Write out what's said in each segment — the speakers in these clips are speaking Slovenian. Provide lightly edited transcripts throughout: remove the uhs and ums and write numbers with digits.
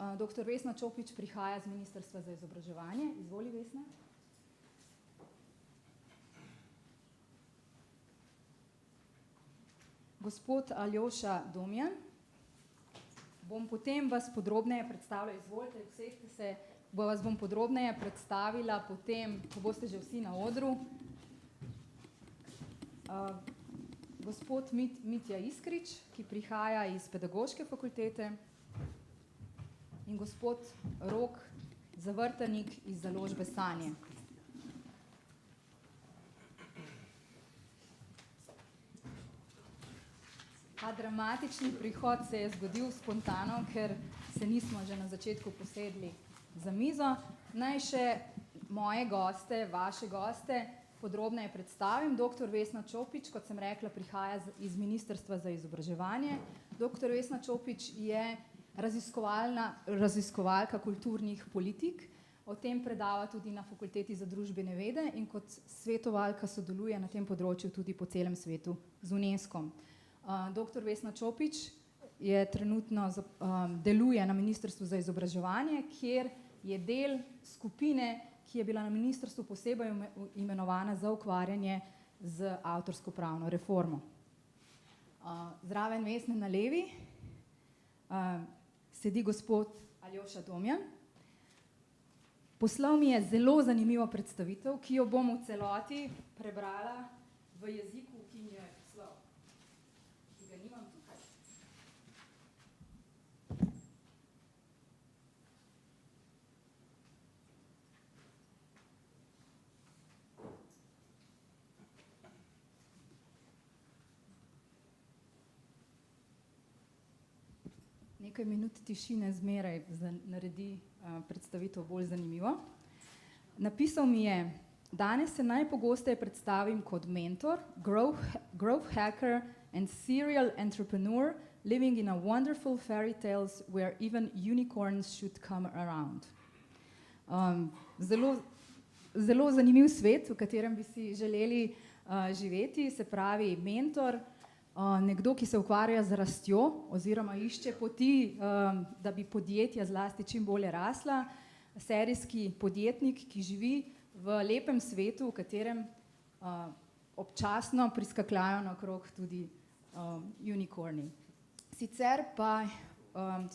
Dr. Vesna Čopič prihaja z Ministrstva za izobraževanje. Izvoli, Vesna. Gospod Aljoša Domjan. Bom potem vas podrobneje predstavila, izvolite, usedite se, vas bom podrobneje predstavila potem, ko boste že vsi na odru. Gospod Mitja Iskrič, ki prihaja iz Pedagoške fakultete, in gospod Rok Zavrtanik iz založbe Sanje. Ta dramatični prihod se je zgodil spontano, ker se nismo že na začetku posedli za mizo. Naj še moje goste, vaše goste, podrobneje predstavim. Dr. Vesna Čopič, kot sem rekla, prihaja iz Ministrstva za izobraževanje. Dr. Vesna Čopič je raziskovalka kulturnih politik, o tem predava tudi na Fakulteti za družbene vede in kot svetovalka sodeluje na tem področju tudi po celem svetu z UNESCO. Dr. Vesna Čopič je trenutno deluje na Ministrstvu za izobraževanje, kjer je del skupine, ki je bila na ministrstvu posebej imenovana za ukvarjanje z avtorsko-pravno reformo. Zraven Vesne na levi sedi gospod Aljoša Domjan. Poslal mi je zelo zanimivo predstavitev, ki jo bom v celoti prebrala v jeziku, ki mi je poslal. Ki ga nimam tukaj. Nekaj minut tišine zmeraj naredi predstavitev bolj zanimivo. Napisal mi je: danes se najpogosteje predstavim kot mentor, growth hacker and serial entrepreneur living in a wonderful fairy tales where even unicorns should come around. Zelo zanimiv svet, v katerem bi si želeli živeti, se pravi mentor, nekdo, ki se ukvarja z rastjo oziroma išče poti, da bi podjetja zlasti čim bolje rasla, serijski podjetnik, ki živi v lepem svetu, v katerem občasno priskakljajo naokrog tudi unicorni. Sicer pa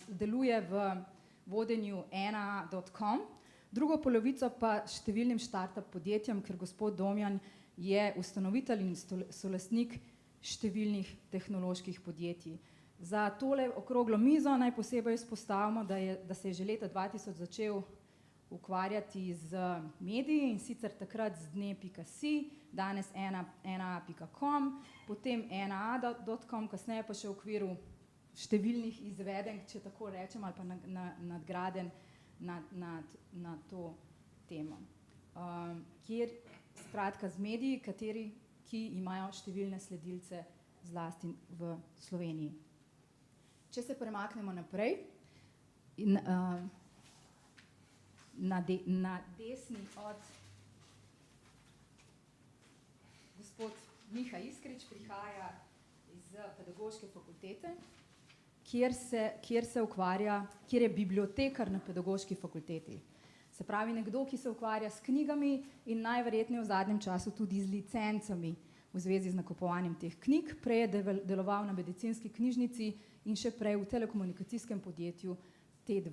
deluje v vodenju ena.com, drugo polovico pa številnim startup podjetjem, ker gospod Domjan je ustanovitelj in solastnik številnih tehnoloških podjetij. Za tole okroglo mizo naj posebej izpostavimo, da se je že leta 2000 začel ukvarjati z mediji, in sicer takrat z dne.si, danes ena.com, potem ena.com, kasneje pa še v okviru številnih izvedenk, če tako rečem, ali pa nadgradenj na to temo. Kjer skratka z mediji, ki imajo številne sledilce zlasti v Sloveniji. Če se premaknemo naprej, na desni od gospod Miha Iskrič prihaja iz Pedagoške fakultete, kjer je bibliotekar na Pedagoški fakulteti. Se pravi nekdo, ki se ukvarja s knjigami in najverjetneje v zadnjem času tudi z licencami v zvezi z nakupovanjem teh knjig. Prej je deloval na medicinski knjižnici in še prej v telekomunikacijskem podjetju T2.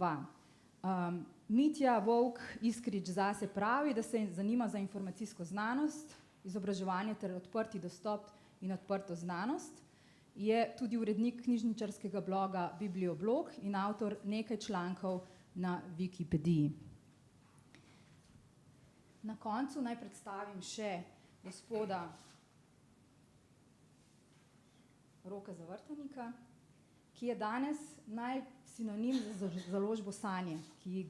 Mitja Vovk Iskrič zase pravi, da se zanima za informacijsko znanost, izobraževanje ter odprti dostop in odprto znanost. Je tudi urednik knjižničarskega bloga Biblioblog in avtor nekaj člankov na Wikipediji. Na koncu naj predstavim še gospoda Roka Zavrtanika, ki je danes sinonim za založbo Sanje, ki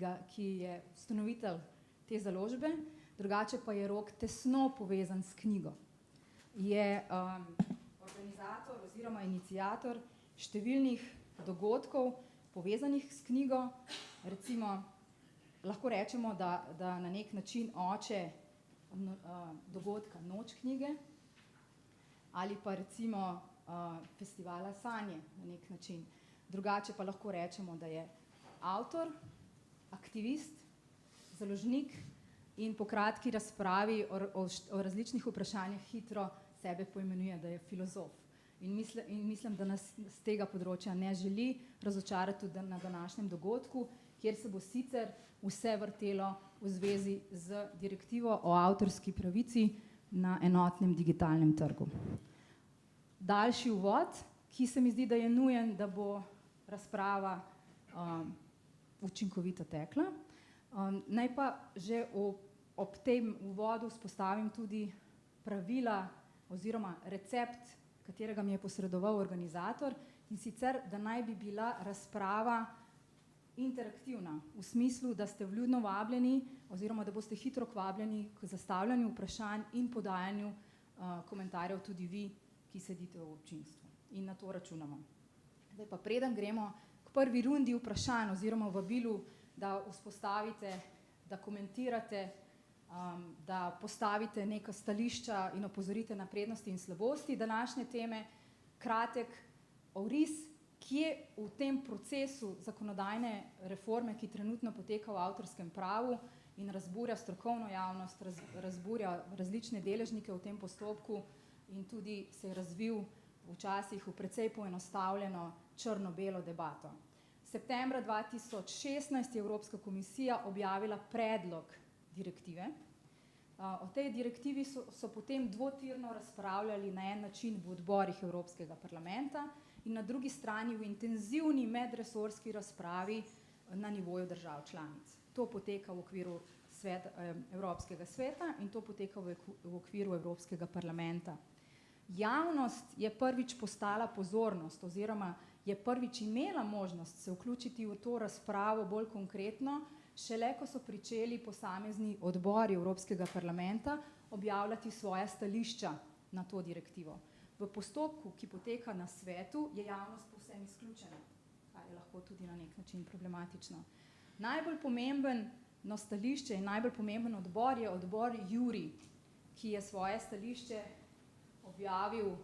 je ustanovitelj te založbe, drugače pa je Rok tesno povezan s knjigo. Je organizator oziroma iniciator številnih dogodkov povezanih s knjigo, recimo lahko rečemo, da na nek način oče dogodka Noč knjige ali pa recimo festivala Sanje na nek način. Drugače pa lahko rečemo, da je avtor, aktivist, založnik in po kratki razpravi o različnih vprašanjih hitro sebe poimenuje, da je filozof. In mislim, da nas z tega področja ne želi razočarati tudi na današnjem dogodku, kjer se bo sicer vse vrtelo v zvezi z direktivo o avtorski pravici na enotnem digitalnem trgu. Daljši uvod, ki se mi zdi, da je nujen, da bo razprava učinkovito tekla. Naj pa že ob tem uvodu vzpostavim tudi pravila oziroma recept, katerega mi je posredoval organizator, in sicer, da naj bi bila razprava interaktivna, v smislu, da ste vljudno vabljeni oziroma da boste hitro vabljeni k zastavljanju vprašanj in podajanju komentarjev tudi vi, ki sedite v občinstvu. In na to računamo. Zdaj pa preden gremo k prvi rundi vprašanj oziroma vabilu, da vzpostavite, da komentirate, da postavite neka stališča in opozorite na prednosti in slabosti današnje teme, kratek oris, kje v tem procesu zakonodajne reforme, ki trenutno poteka v avtorskem pravu in razburja strokovno javnost, razburja različne deležnike v tem postopku in tudi se je razvil včasih v precej poenostavljeno črno-belo debato. Septembra 2016 je Evropska komisija objavila predlog direktive. O tej direktivi so potem dvotirno razpravljali na en način v odborih Evropskega parlamenta in na drugi strani v intenzivni medresorski razpravi na nivoju držav članic. To poteka v okviru Evropskega sveta in to poteka v okviru Evropskega parlamenta. Javnost je prvič postala pozornost oziroma je prvič imela možnost se vključiti v to razpravo bolj konkretno, šele ko so pričeli posamezni odbori Evropskega parlamenta objavljati svoja stališča na to direktivo. V postopku, ki poteka na svetu, je javnost povsem izključena, kar je lahko tudi na nek način problematično. Najbolj pomembno stališče in najbolj pomemben odbor je odbor Juri, ki je svoje stališče objavil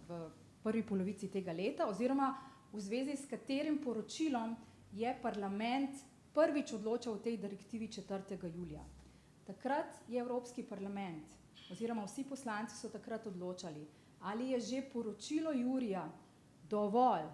v prvi polovici tega leta oziroma v zvezi s katerim poročilom je parlament prvič odločal o tej direktivi 4. julija. Takrat je Evropski parlament oziroma vsi poslanci so takrat odločali, ali je že poročilo Jurija dovolj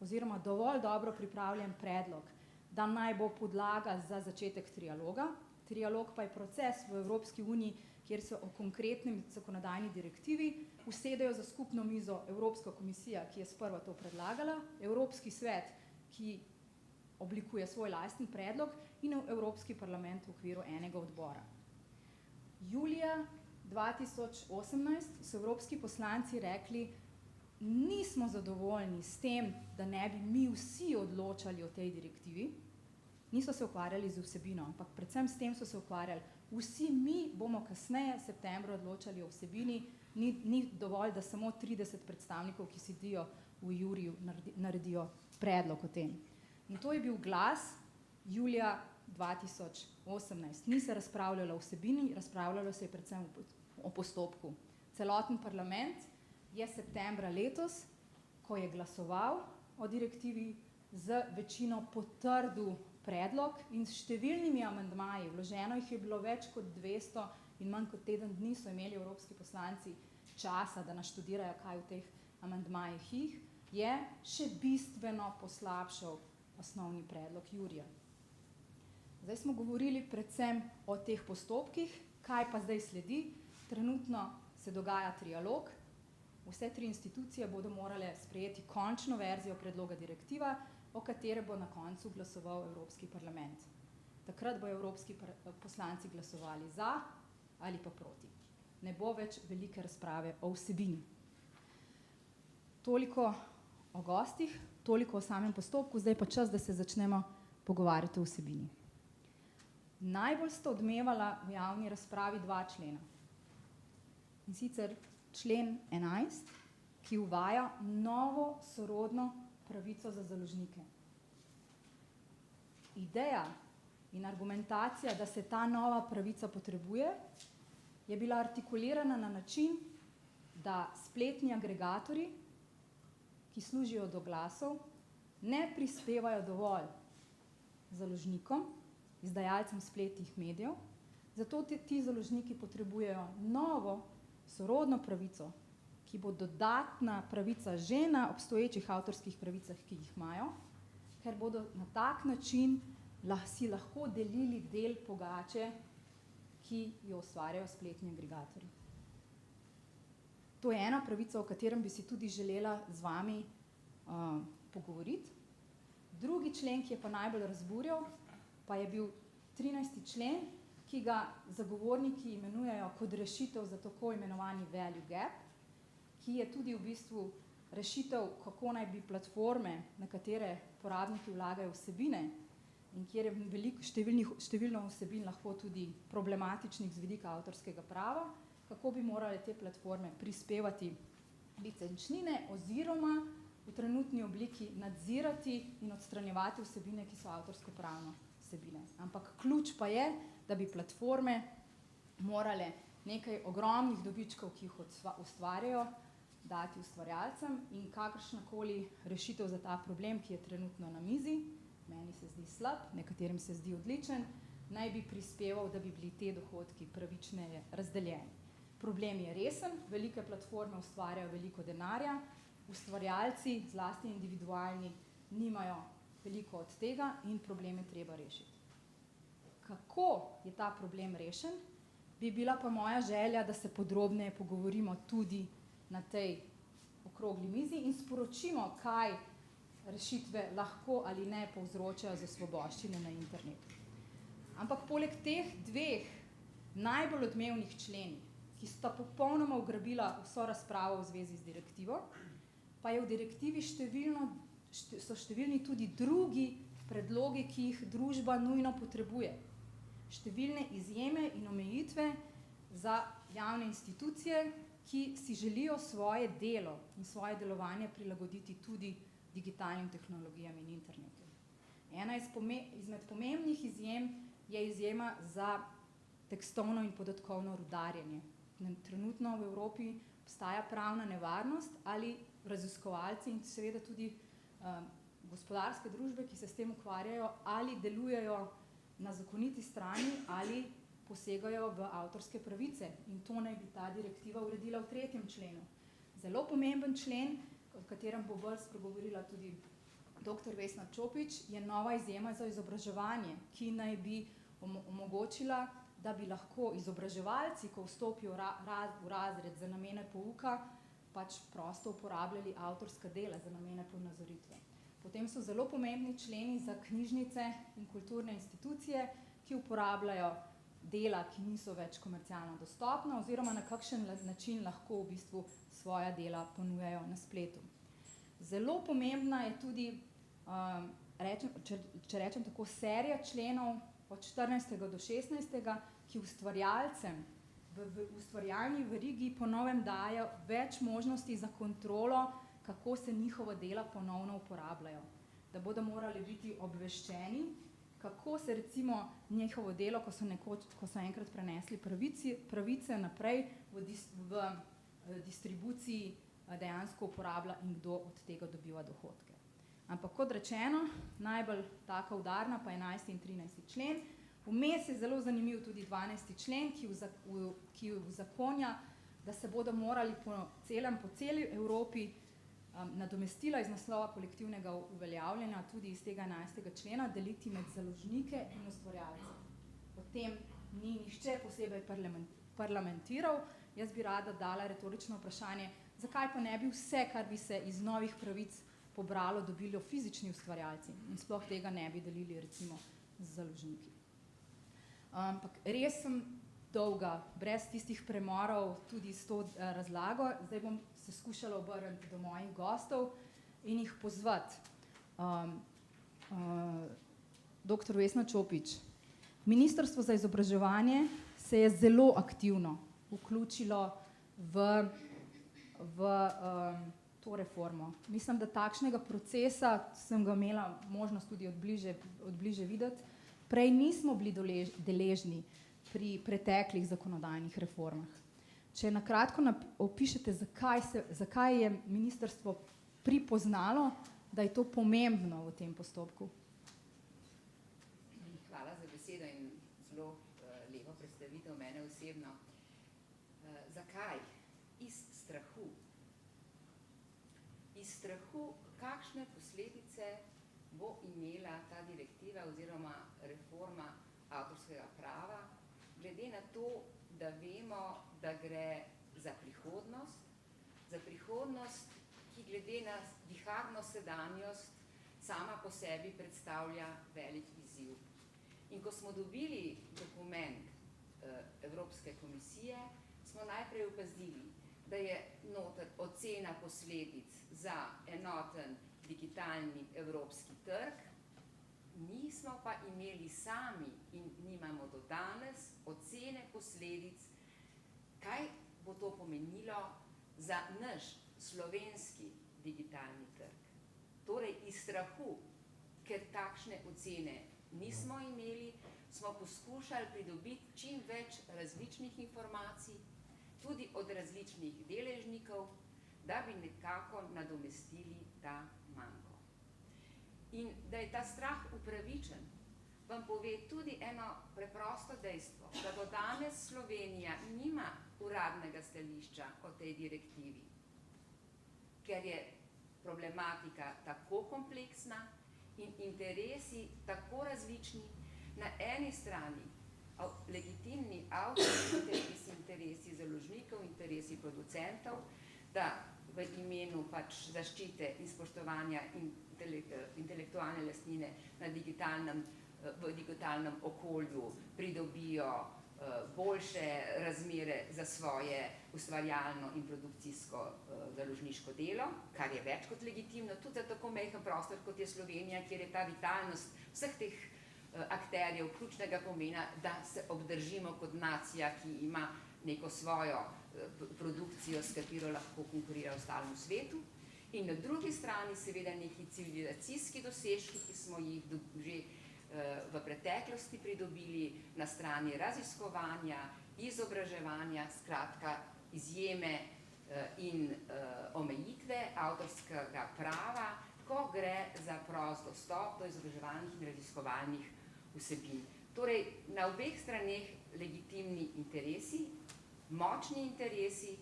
oziroma dovolj dobro pripravljen predlog, da naj bo podlaga za začetek trialoga. Trialog pa je proces v Evropski uniji, kjer se o konkretnem zakonodajni direktivi usedejo za skupno mizo Evropska komisija, ki je sprva to predlagala, Evropski svet, ki oblikuje svoj lasten predlog in Evropski parlament v okviru enega odbora. Julija 2018 so evropski poslanci rekli, nismo zadovoljni s tem, da ne bi mi vsi odločali o tej direktivi. Niso se ukvarjali z vsebino, ampak predvsem s tem so se ukvarjali. Vsi mi bomo kasneje, septembra, odločali o vsebini, ni dovolj, da samo 30 predstavnikov, ki sedijo v Juriju, naredijo predlog o tem. In to je bil glas julija 2018. Ni se razpravljalo o vsebini, razpravljalo se je predvsem o postopku. Celoten parlament je septembra letos, ko je glasoval o direktivi, z večino potrdil predlog in s številnimi amandmaji, vloženo jih je bilo več kot 200 in manj kot teden dni so imeli evropski poslanci časa, da naštudirajo, kaj v teh amandmajih je še bistveno poslabšal osnovni predlog Jurija. Zdaj smo govorili predvsem o teh postopkih, kaj pa zdaj sledi. Trenutno se dogaja trialog, vse tri institucije bodo morale sprejeti končno verzijo predloga direktiva, o katere bo na koncu glasoval Evropski parlament. Takrat bodo evropski poslanci glasovali za ali pa proti. Ne bo več velike razprave o vsebini. Toliko o gostih, toliko o samem postopku, zdaj pa čas, da se začnemo pogovarjati o vsebini. Najbolj sta odmevala v javni razpravi dva člena. In sicer člen 11, ki uvaja novo sorodno pravico za založnike. Ideja in argumentacija, da se ta nova pravica potrebuje, je bila artikulirana na način, da spletni agregatorji, ki služijo do glasov, ne prispevajo dovolj založnikom, izdajalcem spletnih medijev, zato ti založniki potrebujejo novo sorodno pravico, ki bo dodatna pravica že na obstoječih avtorskih pravicah, ki jih imajo, ker bodo na tak način si lahko delili del pogače, ki jo ustvarjajo spletni agregatorji. To je ena pravica, o katerem bi si tudi želela z vami pogovoriti. Drugi člen, ki je pa najbolj razburjal, pa je bil 13. člen, ki ga zagovorniki imenujejo kot rešitev za tako imenovani value gap, ki je tudi v bistvu rešitev, kako naj bi platforme, na katere porabniki vlagajo vsebine in kjer je številno vsebin lahko tudi problematičnih z vidika avtorskega prava, kako bi morale te platforme prispevati licenčnine oziroma v trenutni obliki nadzirati in odstranjevati vsebine, ki so avtorsko-pravno vsebine. Ampak ključ pa je, da bi platforme morale nekaj ogromnih dobičkov, ki jih ustvarjajo, dati ustvarjalcem in kakršnakoli rešitev za ta problem, ki je trenutno na mizi, meni se zdi slab, nekaterim se zdi odličen, naj bi prispeval, da bi bili te dohodki pravičneje razdeljeni. Problem je resen, velike platforme ustvarjajo veliko denarja, ustvarjalci, zlasti individualni, nimajo veliko od tega in problem je treba rešiti. Kako je ta problem rešen, bi bila pa moja želja, da se podrobneje pogovorimo tudi na tej okrogli mizi in sporočimo, kaj rešitve lahko ali ne povzročajo za svoboščine na internetu. Ampak poleg teh dveh najbolj odmevnih členih, ki sta popolnoma ugrabila vso razpravo v zvezi z direktivo, pa je v direktivi so številni tudi drugi predlogi, ki jih družba nujno potrebuje. Številne izjeme in omejitve za javne institucije, ki si želijo svoje delo in svoje delovanje prilagoditi tudi digitalnim tehnologijam in internetu. Ena izmed pomembnih izjem je izjema za tekstovno in podatkovno rudarjenje. Trenutno v Evropi obstaja pravna nevarnost ali raziskovalci in seveda tudi gospodarske družbe, ki se s tem ukvarjajo, ali delujejo na zakoniti strani ali posegajo v avtorske pravice. In to naj bi ta direktiva uredila v 3. členu. Zelo pomemben člen, o katerem bo bolj spregovorila tudi dr. Vesna Čopič, je nova izjema za izobraževanje, ki naj bi omogočila, da bi lahko izobraževalci, ko vstopijo v razred za namene pouka, pač prosto uporabljali avtorska dela za namene ponazoritve. Potem so zelo pomembni členi za knjižnice in kulturne institucije, ki uporabljajo dela, ki niso več komercialno dostopna oziroma na kakšen način lahko v bistvu svoja dela ponujajo na spletu. Zelo pomembna je tudi, če rečem tako, serija členov od 14. do 16., ki ustvarjalcem v ustvarjalni verigi po novem dajo več možnosti za kontrolo, kako se njihova dela ponovno uporabljajo. Da bodo morali biti obveščeni, kako se recimo njihovo delo, ko so enkrat prenesli pravice naprej v distribuciji dejansko uporablja in kdo od tega dobiva dohodke. Ampak kot rečeno, najbolj taka udarna pa 11. in 13. člen. Vmes je zelo zanimiv tudi 12. člen, ki uzakonja, da se bodo morali po celi Evropi nadomestila iz naslova kolektivnega uveljavljanja tudi iz tega 11. člena deliti med založnike in ustvarjalce. O tem ni nihče posebej parlamentiral. Jaz bi rada dala retorično vprašanje, zakaj pa ne bi vse, kar bi se iz novih pravic pobralo, dobili fizični ustvarjalci in sploh tega ne bi delili recimo z založniki. Ampak res sem dolga, brez tistih premorov, tudi s to razlago. Zdaj bom se skušala obrniti do mojih gostov in jih pozvati. Dr. Vesna Čopič, Ministrstvo za izobraževanje se je zelo aktivno vključilo v to reformo. Mislim, da takšnega procesa sem ga imela možnost tudi od bliže videti. Prej nismo bili deležni pri preteklih zakonodajnih reformah. Če na kratko opišete, zakaj je ministrstvo pripoznalo, da je to pomembno v tem postopku? besedo in zelo lepo predstavitev mene osebno. Zakaj? Iz strahu. Iz strahu, kakšne posledice bo imela ta direktiva oziroma reforma avtorskega prava, glede na to, da vemo, da gre za prihodnost, ki glede na viharno sedanjost sama po sebi predstavlja velik izziv. In ko smo dobili dokument Evropske komisije, smo najprej opazili, da je noter ocena posledic za enoten digitalni evropski trg, nismo pa imeli sami in nimamo do danes ocene posledic, kaj bo to pomenilo za naš slovenski digitalni trg. Torej, iz strahu, ker takšne ocene nismo imeli, smo poskušali pridobiti čim več različnih informacij, tudi od različnih deležnikov, da bi nekako nadomestili ta manko. In da je ta strah upravičen, vam pove tudi eno preprosto dejstvo, da do danes Slovenija nima uradnega stališča o tej direktivi, ker je problematika tako kompleksna in interesi tako različni, na eni strani legitimni avtorski interesi založnikov, interesi producentov, da v imenu pač zaščite in spoštovanja intelektualne lastnine v digitalnem okolju pridobijo boljše razmere za svoje ustvarjalno in produkcijsko založniško delo, kar je več kot legitimno, tudi za tako majhen prostor, kot je Slovenija, kjer je ta vitalnost vseh teh akterjev ključnega pomena, da se obdržimo kot nacija, ki ima neko svojo produkcijo, s katero lahko konkurira ostalemu svetu. In na drugi strani seveda neki civilizacijski dosežki, ki smo jih že v preteklosti pridobili na strani raziskovanja, izobraževanja, skratka izjeme in omejitve avtorskega prava, ko gre za prost dostop do izobraževalnih in raziskovalnih vsebin. Torej, na obeh straneh legitimni interesi, močni interesi,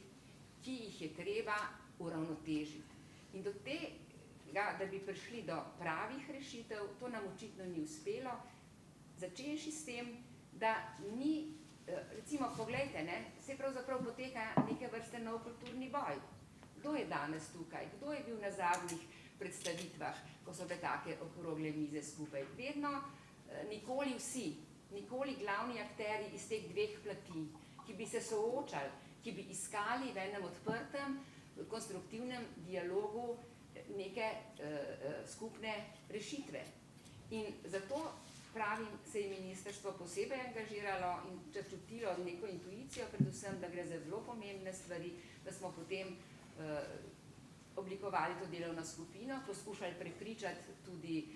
ki jih je treba uravnotežiti. In do tega, da bi prišli do pravih rešitev, to nam očitno ni uspelo, začenši s tem, da ni, recimo, poglejte, se pravzaprav poteka neke vrste nov kulturni boj. Kdo je danes tukaj? Kdo je bil na zadnjih predstavitvah, ko so bile take okrogle mize skupaj? Vedno, nikoli vsi, nikoli glavni akterji iz teh dveh plati, ki bi se soočali, ki bi iskali v enem odprtem, konstruktivnem dialogu neke skupne rešitve. In zato, pravim, se je ministrstvo posebej angažiralo in čutilo neko intuicijo, predvsem, da gre za zelo pomembne stvari, da smo potem oblikovali to delovno skupino, poskušali prepričati tudi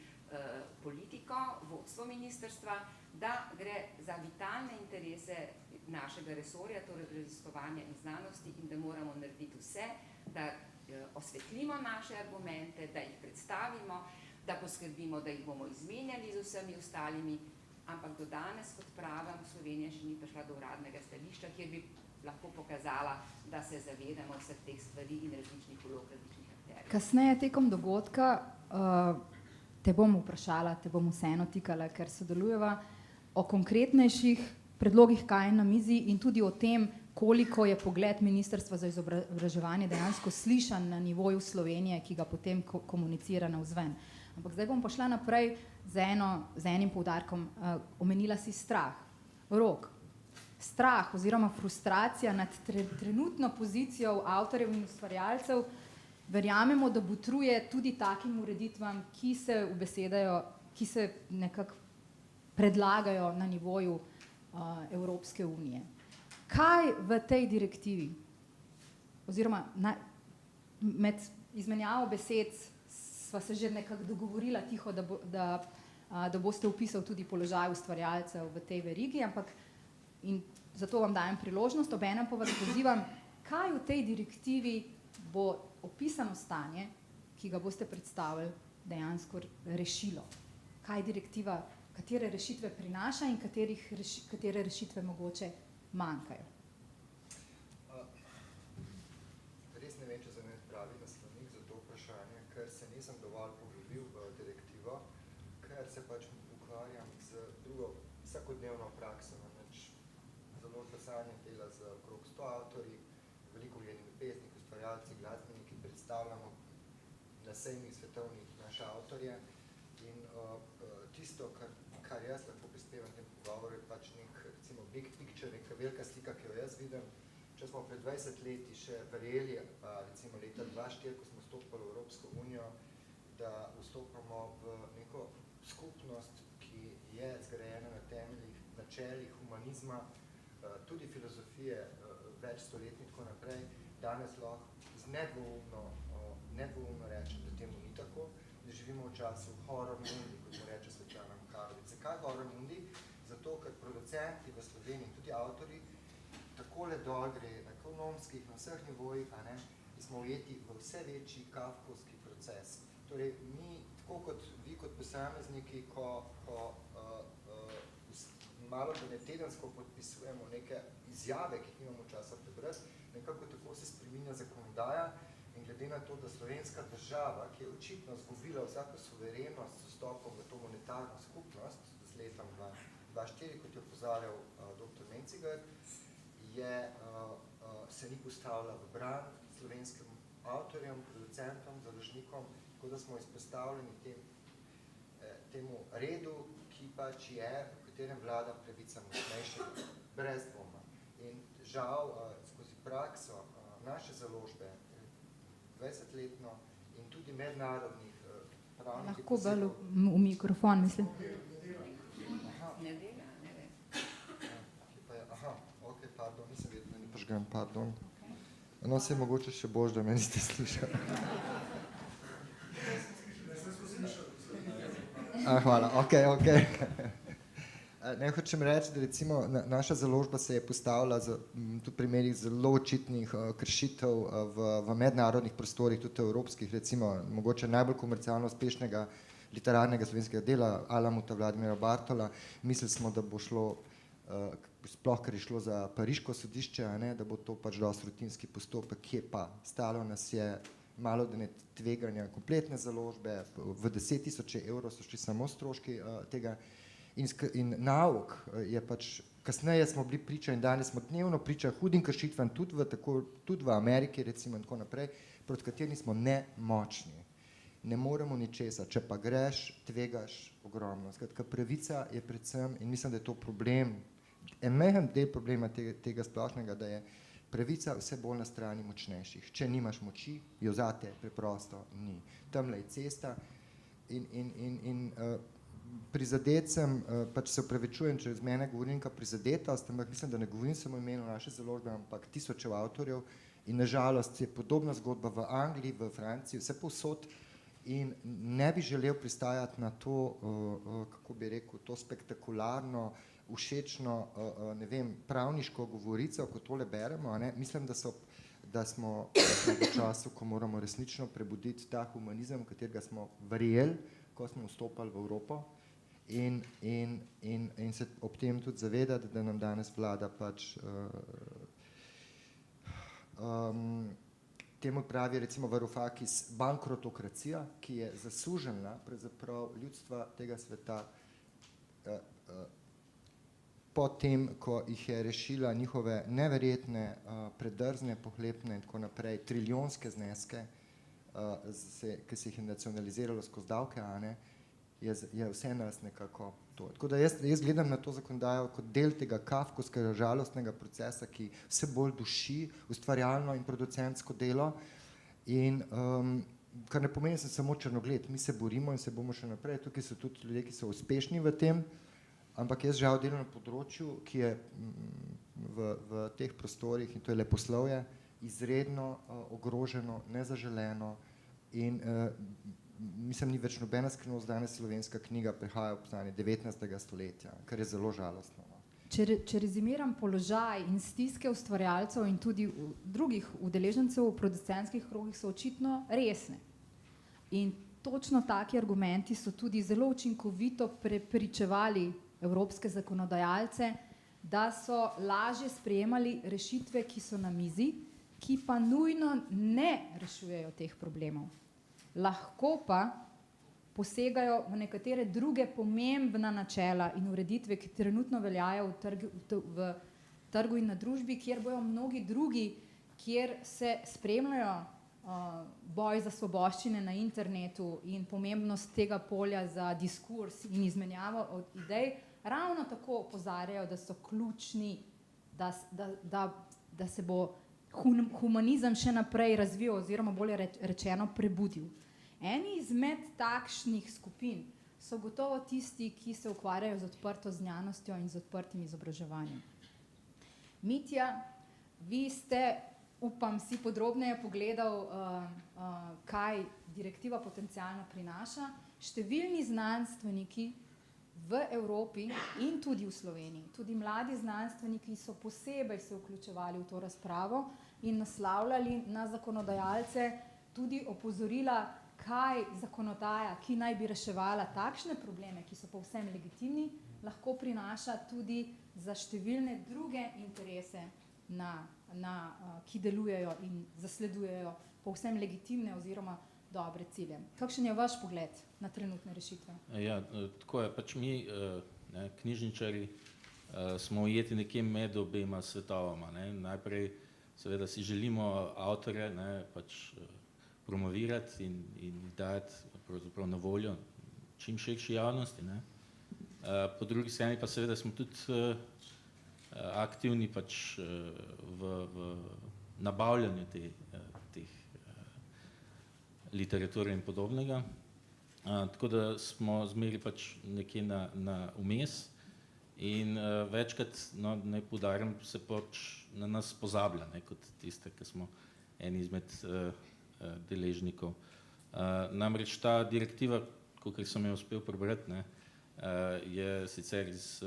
politiko, vodstvo ministrstva, da gre za vitalne interese našega resorja, torej raziskovanja in znanosti, in da moramo narediti vse, da osvetlimo naše argumente, da jih predstavimo, da poskrbimo, da jih bomo izmenjali z vsemi ostalimi, ampak do danes, kot pravim, Slovenija še ni prišla do uradnega stališča, kjer bi lahko pokazala, da se zavedamo vseh teh stvari in različnih vlog, različnih akterjev. Kasneje tekom dogodka te bom vprašala, te bom vseeno tikala, ker sodelujeva o konkretnejših predlogih, kaj je na mizi, in tudi o tem, koliko je pogled Ministrstva za izobraževanje dejansko slišan na nivoju Slovenije, ki ga potem komunicira navzven. Ampak zdaj bom pa šla naprej z enim poudarkom. Omenila si strah. Rok. Strah oziroma frustracija nad trenutno pozicijo avtorjev in ustvarjalcev, verjamemo, da botruje tudi takim ureditvam, ki se ubesedajo, ki se nekako predlagajo na nivoju Evropske unije. Kaj v tej direktivi, oziroma med izmenjavo besed sva se že nekako dogovorila tiho, da boste opisali tudi položaj ustvarjalcev v tej verigi, ampak in zato vam dajem priložnost, obenem pa vas pozivam, kaj v tej direktivi bo opisano stanje, ki ga boste predstavili, dejansko rešilo. Kaj direktiva katere rešitve prinaša in katere rešitve mogoče manjkajo. Res ne vem, če za me pravi naslovnik za to vprašanje, ker se nisem dovolj poglobil v direktivo, ker se pač ukvarjam z drugo vsakodnevno prakso, namreč zelo pisanje dela z okrog 100 avtorji, veliko uglednih pesnikov, ustvarjalci, glasbeniki, predstavljamo na sejmih svetovnih naše avtorje in tisto, kar jaz lahko prispevam v tem pogovoru, je pač nek, recimo, big picture, neka velika slika, ki jo jaz vidim. Če smo pred 20 leti še verjeli, pa recimo leta 2004, ko smo vstopili v Evropsko unijo, da vstopamo v neko skupnost, ki je zgrajena na temeljih, načelih humanizma, tudi filozofije več stoletij in tako naprej, danes lahko nedvoumno rečem, da temu ni tako, da živimo v času horror mundi, kot mu reče Svetlana Makarovič. Zakaj horror mundi? Zato, ker producenti v Sloveniji, tudi avtorji, takole dol gre na ekonomskih, na vseh nivojih, smo ujeti v vse večji kafkovski proces. Torej, mi, tako kot vi, kot posamezniki, ko malo da ne tedensko podpisujemo neke izjave, ki jih imamo časa prebrati, nekako tako se spreminja zakonodaja in glede na to, da slovenska država, ki je očitno zgubila vsako suverenost s vstopom v to monetarno skupnost z letom 2004, kot je opozarjal dr. Mencigar, se ni postavila v bran slovenskim avtorjem, producentom, založnikom, tako da smo izpostavljeni temu redu, ki pač je, v katerem vlada pravica močnejšega, brez dvoma. In žal, skozi prakso naše založbe, 20-letno in tudi mednarodnih pravnih... Lahko bolj v mikrofon, mislim. Ne dela, ne vem. Aha, ok, pardon, nisem vedel, da ni požgem, pardon. No, se je mogoče še bož, da me niste slišali. Hvala, ok. Ne hočem reči, da recimo naša založba se je postavila v primerih zelo očitnih kršitev v mednarodnih prostorih, tudi evropskih, recimo mogoče najbolj komercialno uspešnega literarnega slovenskega dela Alamuta Vladimira Bartola. Mislili smo, da bo šlo, sploh ker je šlo za pariško sodišče, da bo to pač dosti rutinski postopek, ki je pa stalo nas je malo da ne tveganja kompletne založbe, v 10 000 evrov so šli samo stroški tega in nauk je pač, kasneje smo bili priča in danes smo dnevno priča hudim kršitvam tudi v Ameriki recimo in tako naprej, proti katerim smo nemočni. Ne moremo ničesa, če pa greš, tvegaš ogromno. Skratka, pravica je predvsem, in mislim, da je to problem, en majhen del problema tega splošnega, da je pravica vse bolj na strani močnejših. Če nimaš moči, jo zate preprosto ni. Tamle je cesta in prizadet sem, pač se opravičujem, če z mene govorim neka prizadetost, ampak mislim, da ne govorim samo imenu naše založbe, ampak tisočev avtorjev in nažalost je podobna zgodba v Angliji, v Franciji, vse povsod in ne bi želel pristajati na to, kako bi rekel, to spektakularno, všečno, ne vem, pravniško govorico, ko tole beremo, mislim, da smo v času, ko moramo resnično prebuditi ta humanizem, katerega smo verjeli, ko smo vstopali v Evropo in se ob tem tudi zavedati, da nam danes vlada pač temu pravi recimo Varoufakis bankrotokracija, ki je zasužena pravzaprav ljudstva tega sveta potem, ko jih je rešila njihove neverjetne, predrzne, pohlepne in tako naprej, triljonske zneske, ki se jih je nacionaliziralo skozi davke, je vse nas nekako to. Tako da jaz gledam na to zakonodajo kot del tega kafkovskega žalostnega procesa, ki vse bolj duši ustvarjalno in producentsko delo in kar ne pomeni, da sem samo črnogled, mi se borimo in se bomo še naprej, tukaj so tudi ljudje, ki so uspešni v tem, ampak jaz žal delam na področju, ki je v teh prostorih, in to je leposlovje, izredno ogroženo, nezaželeno in mislim, ni več nobena skrivnost, danes slovenska knjiga prihaja v stanje 19. stoletja, kar je zelo žalostno. Če rezimiram položaj in stiske ustvarjalcev in tudi drugih udeležencev v producentskih krogih so očitno resne. In točno taki argumenti so tudi zelo učinkovito prepričevali evropske zakonodajalce, da so lažje sprejemali rešitve, ki so na mizi, ki pa nujno ne rešujejo teh problemov. Lahko pa posegajo v nekatere druge pomembna načela in ureditve, ki trenutno veljajo v trgu in na družbi, kjer bojo mnogi drugi, kjer se spremljajo boj za svoboščine na internetu in pomembnost tega polja za diskurs in izmenjavo od idej, ravno tako opozarjajo, da so ključni, da se bo humanizem še naprej razvijal oziroma bolje rečeno prebudil. Eni izmed takšnih skupin so gotovo tisti, ki se ukvarjajo z odprto znanostjo in z odprtim izobraževanjem. Mitja, vi ste, upam, si podrobneje pogledal, kaj direktiva potencialno prinaša. Številni znanstveniki v Evropi in tudi v Sloveniji, tudi mladi znanstveniki so posebej se vključevali v to razpravo in naslavljali na zakonodajalce tudi opozorila, kaj zakonodaja, ki naj bi reševala takšne probleme, ki so povsem legitimni, lahko prinaša tudi za številne druge interese, ki delujejo in zasledujejo povsem legitimne oziroma dobre cilje. Kakšen je vaš pogled na trenutne rešitve? Ja, tako je, pač mi, knjižničarji, smo ujeti nekje med obema svetovama. Najprej seveda si želimo avtorje pač promovirati in dati pravzaprav na voljo čim širši javnosti. Po drugi strani pa seveda smo tudi aktivni pač v nabavljanju teh literature in podobnega. Tako da smo zmeri pač nekje na vmes in večkrat, naj poudarim, se pač na nas pozablja, kot tiste, ki smo eni izmed deležnikov. Namreč ta direktiva, kolikor sem jo uspel prebrati, je sicer iz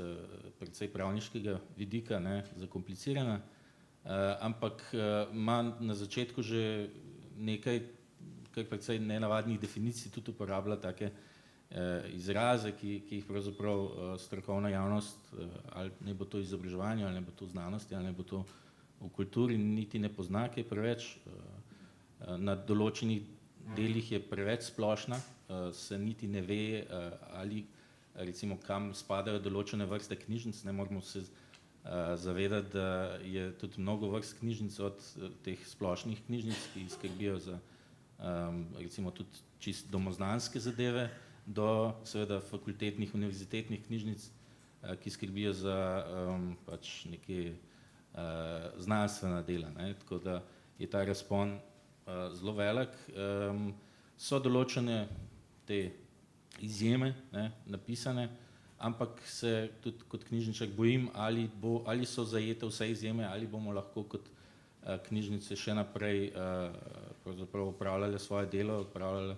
precej pravniškega vidika zakomplicirana, ampak ima na začetku že nekaj kar precej nenavadnih definicij, tudi uporablja take izraze, ki jih pravzaprav strokovna javnost, ali ne bo to izobraževanje, ali ne bo to znanosti, ali ne bo to v kulturi, niti ne pozna, kaj preveč. Na določenih delih je preveč splošna, se niti ne ve, ali recimo kam spadajo določene vrste knjižnic. Ne moramo se zavedati, da je tudi mnogo vrst knjižnic od teh splošnih knjižnic, ki skrbijo za recimo tudi čisto domoznanske zadeve, do seveda fakultetnih, univerzitetnih knjižnic, ki skrbijo za pač neke znanstvena dela. Tako da je ta razpon zelo velik. So določene te izjeme napisane, ampak se tudi kot knjižničar bojim, ali so zajete vse izjeme, ali bomo lahko kot knjižnice še naprej pravzaprav upravljale svoje delo, upravljale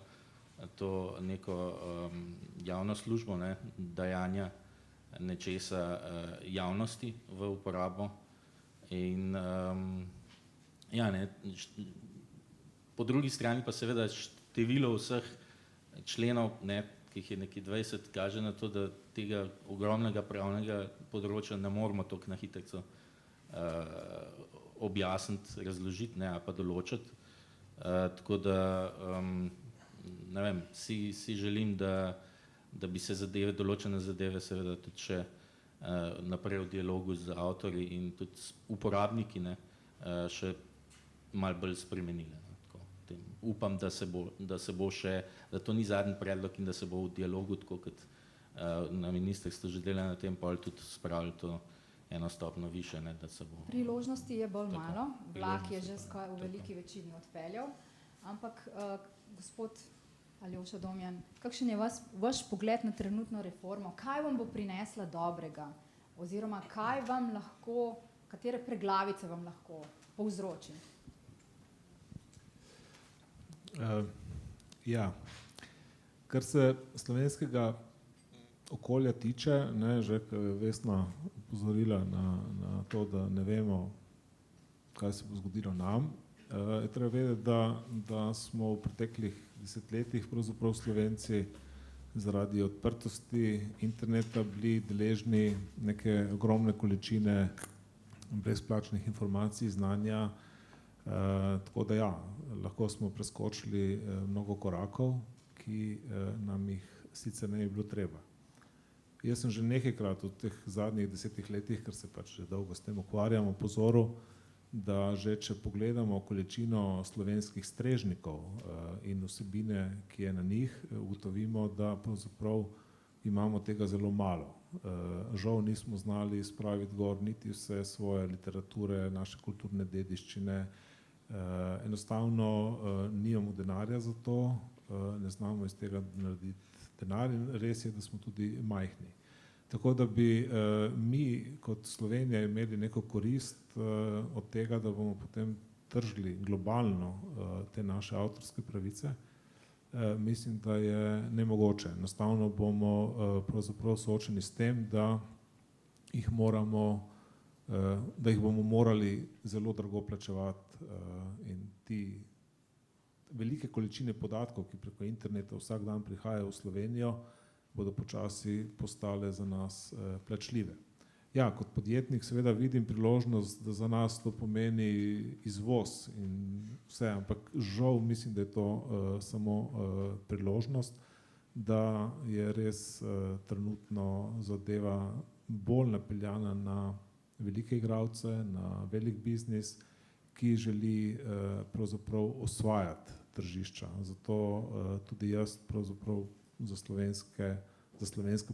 to neko javno službo, dajanja nečesa javnosti v uporabo. In po drugi strani pa seveda število vseh členov, ki jih je nekaj 20, kaže na to, da tega ogromnega pravnega področja ne moramo toliko na hitrico objasniti, razložiti, ali pa določiti. Tako da, ne vem, si želim, da bi se določene zadeve seveda tudi še naprej v dialogu z avtorji in tudi s uporabniki še malo bolj spremenile. Upam, da se bo še, da to ni zadnji predlog in da se bo v dialogu, tako kot na ministrstvu že dela na tem, pol tudi spravili to eno stopnjo više, da se bo... Priložnosti je bolj malo, vlak je že v veliki večini odpeljal, ampak gospod Aljoša Domjan, kakšen je vaš pogled na trenutno reformo? Kaj vam bo prinesla dobrega? Oziroma, kaj vam lahko, katere preglavice vam lahko povzroči? Ja, kar se slovenskega okolja tiče, že Vesna opozorila na to, da ne vemo, kaj se bo zgodilo nam, je treba vedeti, da smo v preteklih desetletjih pravzaprav Slovenci zaradi odprtosti interneta bili deležni neke ogromne količine brezplačnih informacij, znanja, tako da ja, lahko smo preskočili mnogo korakov, ki nam jih sicer ne bi bilo treba. Jaz sem že nekajkrat v teh zadnjih 10 letih, ker se pač že dolgo s tem ukvarjam, opozoril, da že če pogledamo količino slovenskih strežnikov in vsebine, ki je na njih, ugotovimo, da pravzaprav imamo tega zelo malo. Žal nismo znali spraviti gor niti vse svoje literature, naše kulturne dediščine, enostavno nimamo denarja za to, ne znamo iz tega narediti denar in res je, da smo tudi majhni. Tako da bi mi kot Slovenija imeli neko korist od tega, da bomo potem tržili globalno te naše avtorske pravice, mislim, da je nemogoče. Enostavno bomo pravzaprav soočeni s tem, da jih bomo morali zelo drago plačevati in ti velike količine podatkov, ki preko interneta vsak dan prihajajo v Slovenijo, bodo počasi postale za nas plačljive. Ja, kot podjetnik seveda vidim priložnost, da za nas to pomeni izvoz in vse, ampak žal mislim, da je to samo priložnost, da je res trenutno zadeva bolj napeljana na velike igralce, na velik biznis, ki želi pravzaprav osvajati tržišča. Zato tudi jaz pravzaprav za slovenske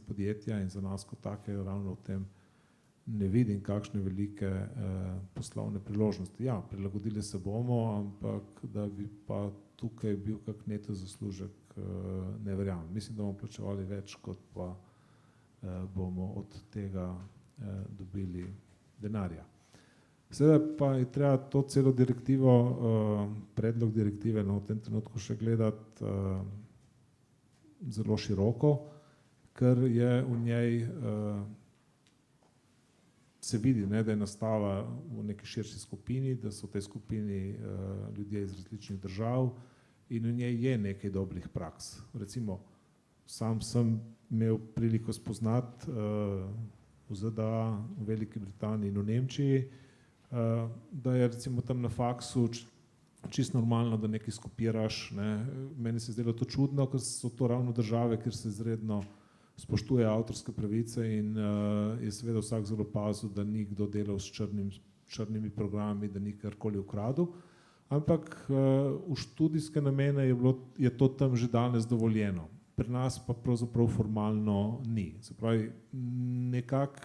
podjetja in za nas kot take ravno v tem ne vidim kakšne velike poslovne priložnosti. Ja, prilagodili se bomo, ampak da bi pa tukaj bil kak neto zaslužek, ne verjamem. Mislim, da bomo plačevali več, kot pa bomo od tega dobili denarja. Seveda pa je treba to celo direktivo, predlog direktive v tem trenutku še gledati zelo široko, ker je v njej se vidi, da je nastala v neki širši skupini, da so v tej skupini ljudje iz različnih držav in v njej je nekaj dobrih praks. Recimo, sam sem imel priliko spoznati v ZDA, v Veliki Britaniji in v Nemčiji, da je recimo tam na faksu čisto normalno, da nekaj skopiraš. Meni se je zdelo to čudno, ker so to ravno države, kjer se izredno spoštuje avtorske pravice in je seveda vsak zelo pazil, da ni kdo delal s črnimi programi, da ni karkoli ukradel, ampak v študijske namene je to tam že danes dovoljeno. Pri nas pa pravzaprav formalno ni. Se pravi,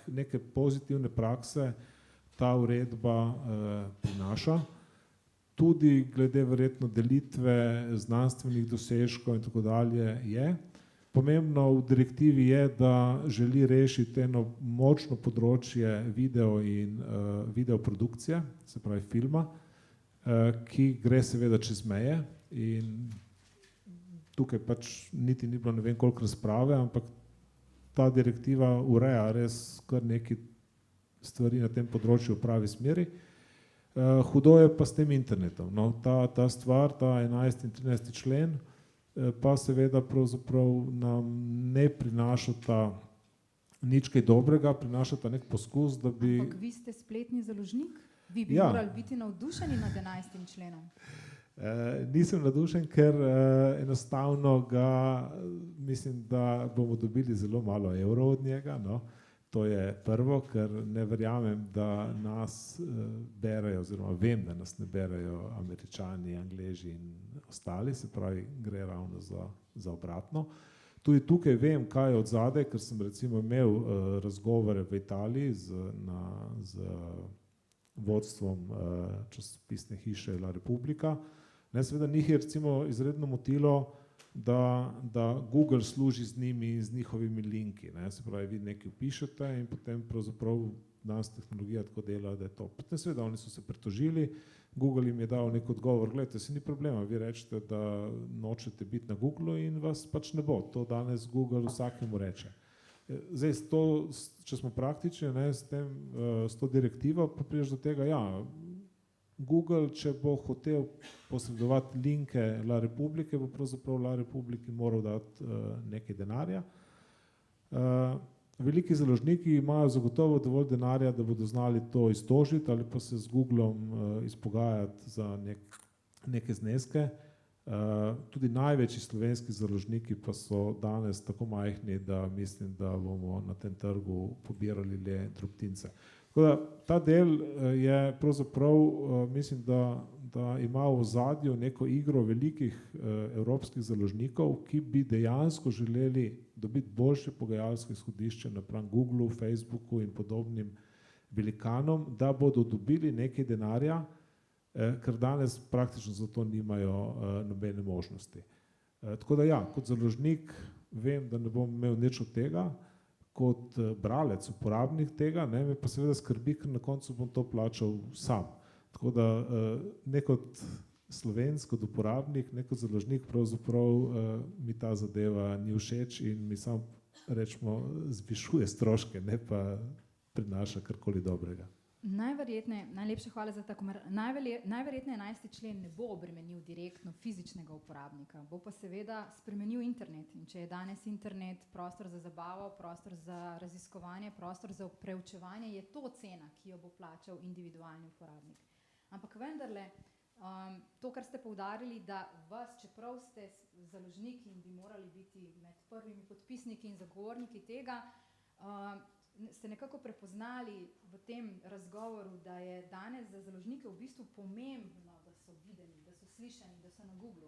neke pozitivne prakse ta uredba prinaša, tudi glede verjetno delitve znanstvenih dosežkov in tako dalje je. Pomembno v direktivi je, da želi rešiti eno močno področje video in videoprodukcije, se pravi filma, ki gre seveda čez meje in tukaj pač niti ni bilo ne vem koliko razprave, ampak ta direktiva ureja res kar nekaj stvari na tem področju v pravi smeri. Hudo je pa s tem internetom. No, ta stvar, ta 11. in 13. člen, pa seveda pravzaprav nam ne prinašata nič kaj dobrega, prinašata nek poskus, da bi... Ampak vi ste spletni založnik? Vi bi morali biti navdušeni nad 11. členom. Nisem navdušen, ker enostavno ga mislim, da bomo dobili zelo malo evrov od njega. No. To je prvo, ker ne verjamem, da nas berejo, oziroma vem, da nas ne berejo Američani, Angleži in ostali, se pravi, gre ravno za obratno. Tudi tukaj vem, kaj je od zadaj, ker sem recimo imel razgovore v Italiji z vodstvom časopisne hiše La Repubblica. Seveda njih je recimo izredno motilo, da Google služi z njimi in z njihovimi linki. Se pravi, vi nekaj vpišete in potem pravzaprav danes tehnologija tako dela, da je to. Potem seveda oni so se pritožili, Google jim je dal nek odgovor, gledajte, se ni problema, vi rečete, da nočete biti na Googlu in vas pač ne bo. To danes Google vsakemu reče. Zdaj, če smo praktični s to direktivo, pa prideš do tega, ja, Google, če bo hotel posredovati linke La Republike, bo pravzaprav La Republiki moral dati nekaj denarja. Veliki založniki imajo zagotovo dovolj denarja, da bodo znali to iztožiti ali pa se z Googlom izpogajati za neke zneske. Tudi največji slovenski založniki pa so danes tako majhni, da mislim, da bomo na tem trgu pobirali le drobtince. Tako da ta del je pravzaprav, mislim, da ima v ozadju neko igro velikih evropskih založnikov, ki bi dejansko želeli dobiti boljše pogajalsko izhodišče napram Googlu, Facebooku in podobnim velikanom, da bodo dobili nekaj denarja, ker danes praktično za to nimajo nobene možnosti. Tako da ja, kot založnik vem, da ne bom imel nič od tega, kot bralec, uporabnik tega, me pa seveda skrbi, ker na koncu bom to plačal sam. Tako da ne kot slovenc, kot uporabnik, ne kot založnik, pravzaprav mi ta zadeva ni všeč in mi sam, rečemo, zvišuje stroške, ne pa prinaša karkoli dobrega. Najlepša hvala za ta komentar. Najverjetneje 11. člen ne bo obremenil direktno fizičnega uporabnika, bo pa seveda spremenil internet. In če je danes internet prostor za zabavo, prostor za raziskovanje, prostor za preučevanje, je to cena, ki jo bo plačal individualni uporabnik. Ampak vendarle, to, kar ste poudarili, da vas, čeprav ste založniki in bi morali biti med prvimi podpisniki in zagovorniki tega, ste nekako prepoznali v tem razgovoru, da je danes za založnike v bistvu pomembno, da so videni, da so slišani, da so na Googlu.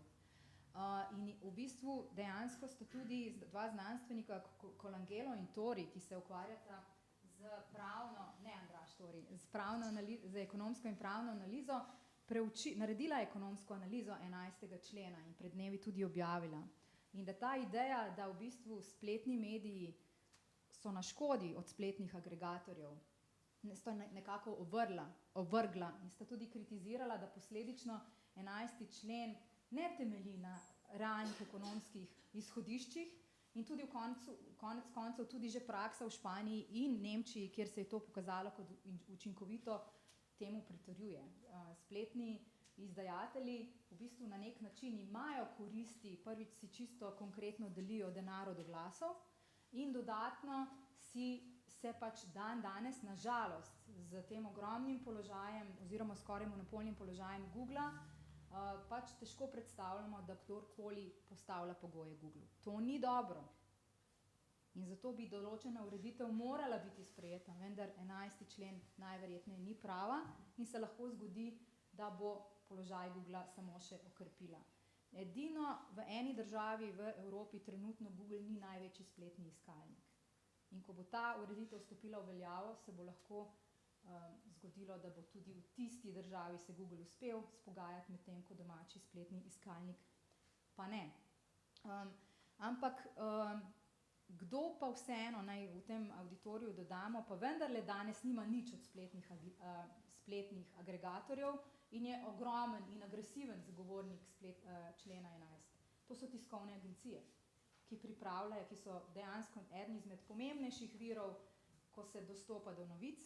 In v bistvu dejansko sta tudi dva znanstvenika, Colangelo in Tori, ki se ukvarjata z pravno, ne Andraž Tori, z ekonomsko in pravno analizo, naredila ekonomsko analizo 11. člena in pred dnevi tudi objavila. In da ta ideja, da v bistvu spletni mediji so na škodi od spletnih agregatorjev, sta nekako ovrgla in sta tudi kritizirala, da posledično 11. člen ne temelji na realnih ekonomskih izhodiščih in tudi konec koncev tudi že praksa v Španiji in Nemčiji, kjer se je to pokazalo kot učinkovito, temu pritrjuje. Spletni izdajatelji v bistvu na nek način imajo koristi, prvič si čisto konkretno delijo denar od oglasov, in dodatno se pač danes, na žalost, z tem ogromnim položajem oziroma skoraj monopolnim položajem Googla, pač težko predstavljamo, da kdorkoli postavlja pogoje Googlu. To ni dobro. In zato bi določena ureditev morala biti sprejeta, vendar 11. člen najverjetneje ni prava in se lahko zgodi, da bo položaj Googla samo še okrepila. Edino v eni državi v Evropi trenutno Google ni največji spletni iskalnik. In ko bo ta ureditev stopila v veljavo, se bo lahko zgodilo, da bo tudi v tisti državi se Google uspel spogajati med tem, ko domači spletni iskalnik pa ne. Ampak kdo pa vseeno, naj v tem auditoriju dodamo, pa vendarle danes nima nič od spletnih agregatorjev in je ogromen in agresiven zagovornik člena 11. To so tiskovne agencije, ki pripravljajo, ki so dejansko eden izmed pomembnejših virov, ko se dostopa do novic,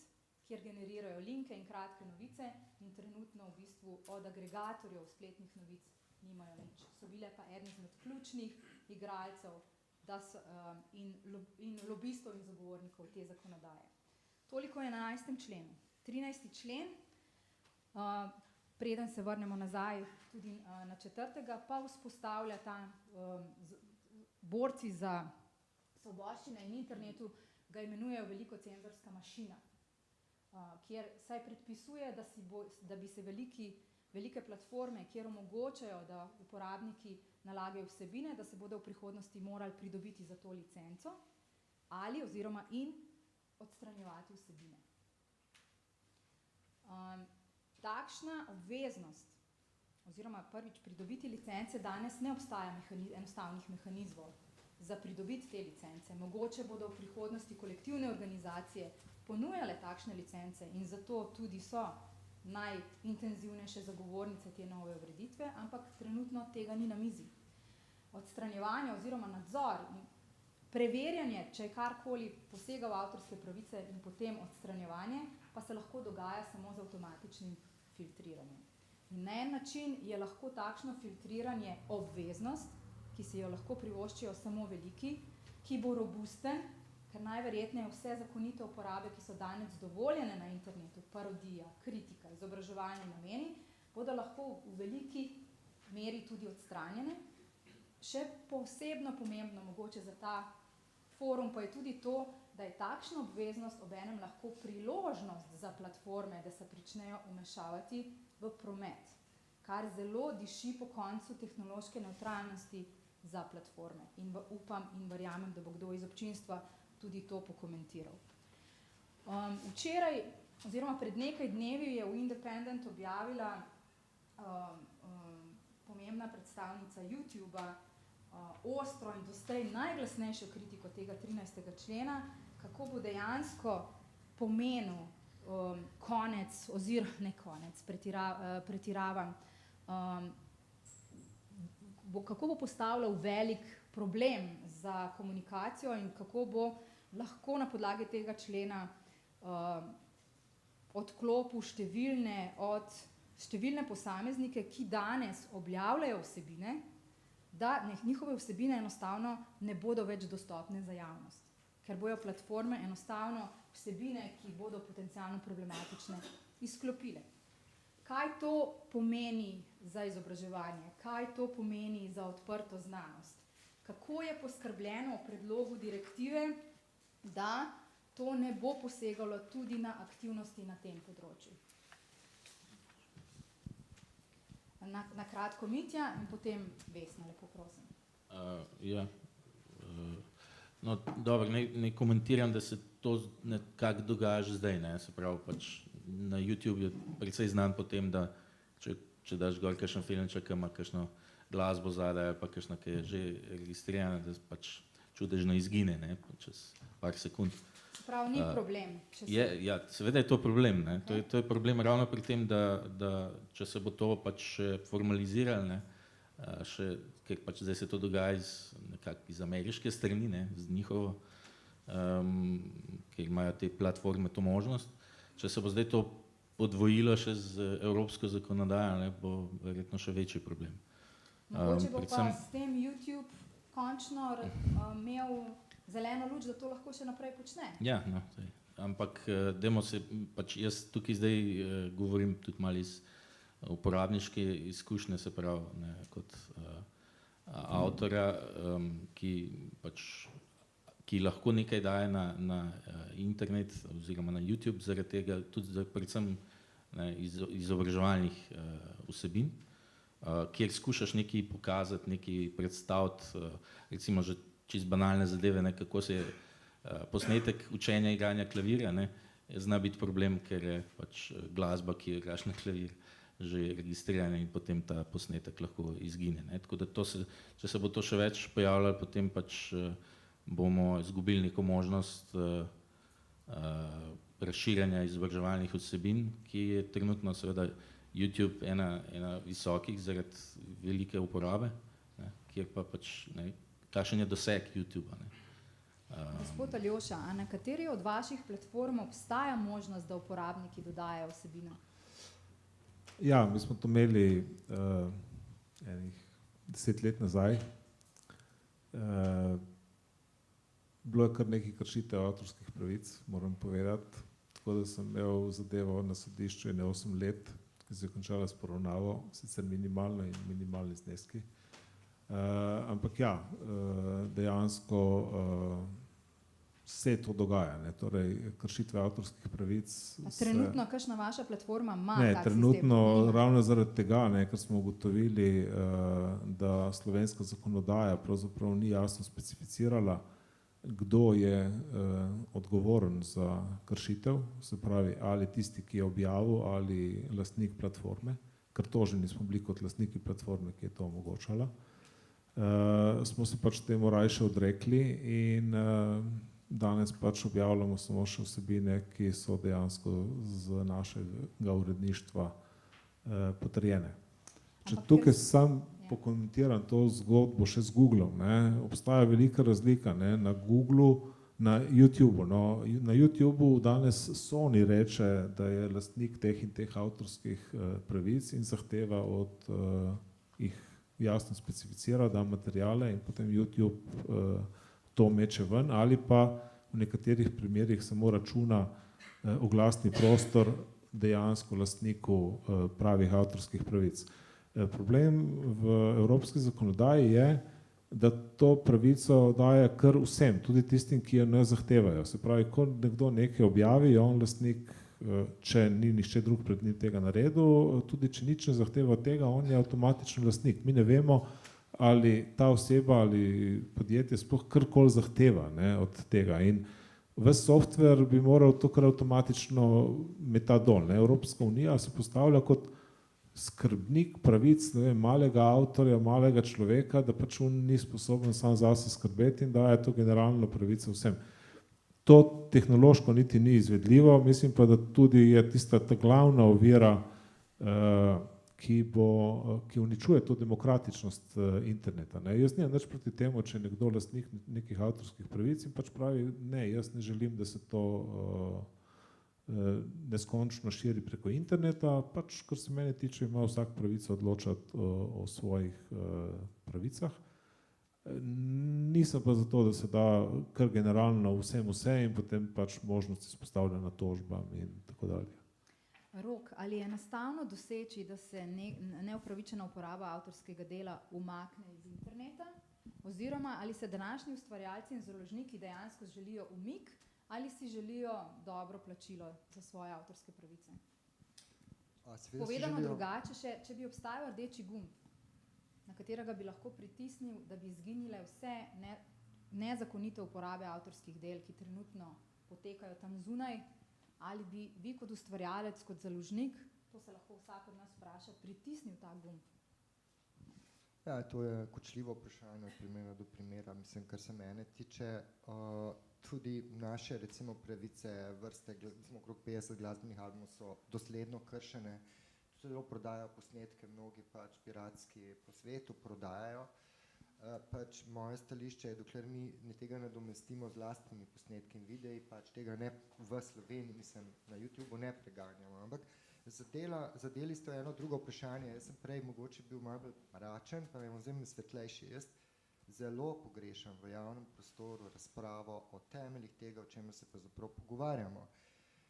kjer generirajo linke in kratke novice in trenutno v bistvu od agregatorjev spletnih novic nimajo nič. So bile pa eden izmed ključnih igralcev in lobistov in zagovornikov te zakonodaje. Toliko o 11. členu. 13. člen, preden se vrnemo nazaj tudi na 4., pa vzpostavlja ta borci za svoboščine in internetu, ga imenujejo velikocenzorska mašina, kjer saj predpisuje, da bi se velike platforme, kjer omogočajo, da uporabniki nalagajo vsebine, da se bodo v prihodnosti morali pridobiti za to licenco ali oziroma in odstranjevati vsebine. Takšna obveznost oziroma prvič pridobiti licence, danes ne obstaja enostavnih mehanizmov za pridobiti te licence. Mogoče bodo v prihodnosti kolektivne organizacije ponujale takšne licence in zato tudi so najintenzivnejše zagovornice te nove ureditve, ampak trenutno tega ni na mizi. Odstranjevanje oziroma nadzor in preverjanje, če je karkoli posega v avtorske pravice in potem odstranjevanje, pa se lahko dogaja samo z avtomatičnim filtriranje. In na en način je lahko takšno filtriranje obveznost, ki si jo lahko privoščijo samo veliki, ki bo robusten, ker najverjetneje vse zakonite uporabe, ki so danes dovoljene na internetu, parodija, kritika, izobraževalni nameni, bodo lahko v veliki meri tudi odstranjene. Še posebno pomembno mogoče za ta forum pa je tudi to, da je takšna obveznost obenem lahko priložnost za platforme, da se pričnejo vmešavati v promet, kar zelo diši po koncu tehnološke nevtralnosti za platforme. In upam in verjamem, da bo kdo iz občinstva tudi to pokomentiral. Včeraj, oziroma pred nekaj dnevi je v Independent objavila pomembna predstavnica YouTubea ostro in doslej najglasnejšo kritiko tega 13. člena, kako bo dejansko pomenil konec, oziroma ne konec, pretiravam, kako bo postavljal velik problem za komunikacijo in kako bo lahko na podlagi tega člena odklopil številne posameznike, ki danes objavljajo vsebine, da njihove vsebine enostavno ne bodo več dostopne za javnost, ker bojo platforme enostavno vsebine, ki bodo potencialno problematične, izklopile. Kaj to pomeni za izobraževanje? Kaj to pomeni za odprto znanost? Kako je poskrbljeno v predlogu direktive, da to ne bo posegalo tudi na aktivnosti na tem področju? Na kratko Mitja in potem Vesna, lepo prosim. No, dobro, ne komentiram, da se to nekako dogaja že zdaj, ne, se pravi, pač na YouTube je precej znan po tem, da če daš gor kakšen filmček, ki ima kakšno glasbo zadaj, pa kakšna, ki je že registrirana, da pač čudežno izgine, ne, čez par sekund. Prav, ni problem. Ja, seveda je to problem, ne. To je problem ravno pri tem, da če se bo to pač formaliziralo, ne, ker pač zdaj se to dogaja nekako iz ameriške strani, ne, z njihovo, ker imajo te platforme to možnost. Če se bo zdaj to podvojilo še z evropsko zakonodajo, ne, bo verjetno še večji problem. Mogoče bo pa s tem YouTube končno imel zeleno luč, da to lahko še naprej počne. Ja, no, ampak dajmo se, pač jaz tukaj zdaj govorim tudi malo iz uporabniške izkušnje, se pravi, ne, kot avtorja, ki lahko nekaj daje na internet oziroma na YouTube, zaradi tega tudi predvsem izobraževalnih vsebin, kjer skušaš nekaj pokazati, nekaj predstaviti, recimo že čisto banalne zadeve, ne, kako se je posnetek učenja igranja klavirja, ne, zna biti problem, ker je pač glasba, ki jo igraš na klavir, že registrirana in potem ta posnetek lahko izgine, ne. Tako da če se bo to še več pojavljalo, potem pač bomo izgubili neko možnost razširjanja izobraževalnih vsebin, ki je trenutno seveda YouTube ena visokih zaradi velike uporabe, ne, kjer pa pač kakšen je doseg YouTubea, ne. Gospod Aljoša, a na kateri od vaših platform obstaja možnost, da uporabniki dodajajo vsebine? Ja, mi smo to imeli enih 10 let nazaj. Bilo je kar nekaj kršitev avtorskih pravic, moram povedati, tako da sem imel zadevo na sodišču 8 let, ki se je končala s poravnavo, sicer minimalno in minimalni zneski. Ampak ja, dejansko se to dogaja, ne, torej kršitve avtorskih pravic. Trenutno kakšna vaša platforma ima tak sistem? Ne, trenutno ravno zaradi tega, ne, ker smo ugotovili, da slovenska zakonodaja pravzaprav ni jasno specificirala, kdo je odgovoren za kršitev, se pravi ali tisti, ki je objavil, ali lastnik platforme, ker toženi smo bili kot lastniki platforme, ki je to omogočala. Smo se pač temu rajše odrekli in danes pač objavljamo samo še vsebine, ki so dejansko z našega uredništva potrjene. Če tukaj sam pokomentiram to zgodbo še z Googlom, ne, obstaja velika razlika, ne, na Googlu Na YouTubu. No, na YouTubu danes Sony reče, da je lastnik teh in teh avtorskih pravic in zahteva od jih jasno specificira, da materijale in potem YouTube to meče ven, ali pa v nekaterih primerih samo računa oglasni prostor dejansko lastniku pravih avtorskih pravic. Problem v evropski zakonodaji je, da to pravico daje kar vsem, tudi tistim, ki jo ne zahtevajo. Se pravi, ko nekdo nekaj objavi, je on lastnik, če ni nihče drug pred njim tega naredil, tudi če nič ne zahteva tega, on je avtomatično lastnik. Mi ne vemo, ali ta oseba ali podjetje sploh karkoli zahteva, ne, od tega. In ves software bi moral to kar avtomatično metati dol. Ne. Evropska unija se postavlja kot skrbnik pravic, ne vem, malega avtorja, malega človeka, da pač on ni sposoben sam zase skrbeti in daje to generalno pravico vsem. To tehnološko niti ni izvedljivo, mislim pa, da tudi je tista ta glavna ovira, ki uničuje to demokratičnost interneta. Ne. Jaz nimam nič proti temu, če je nekdo lastnik nekih avtorskih pravic in pač pravi, ne, jaz ne želim, da se to neskončno širi preko interneta, pač, kar se mene tiče, ima vsak pravico odločati o svojih pravicah. Nisem pa zato, da se da kar generalno vsem vse in potem pač možnost izpostavljanja tožbam in tako dalje. Rok, ali je enostavno doseči, da se neupravičena uporaba avtorskega dela umakne iz interneta, oziroma ali se današnji ustvarjalci in založniki dejansko želijo umik, ali si želijo dobro plačilo za svoje avtorske pravice? Povedano drugače, če bi obstajal rdeči gumb, na katerega bi lahko pritisnil, da bi izginile vse nezakonite uporabe avtorskih del, ki trenutno potekajo tam zunaj, ali bi vi kot ustvarjalec, kot založnik, to se lahko vsak od nas vpraša, pritisnil ta gumb? Ja, to je kočljivo vprašanje od primera do primera. Mislim, kar se mene tiče, tudi naše, recimo, pravice vrste, recimo okrog 50 glasbenih albumov so dosledno kršene, celo prodajajo posnetke, mnogi pač piratski po svetu prodajajo. Pač moje stališče je, dokler mi tega nadomestimo z lastnimi posnetki in videi, pač tega ne v Sloveniji, mislim, na YouTubeu ne preganjamo, ampak zadeli ste eno drugo vprašanje. Jaz sem prej mogoče bil malo bolj mračen, pa vem, vzem svetlejši. Jaz zelo pogrešam v javnem prostoru razpravo o temeljih tega, o čemer se pravzaprav pogovarjamo.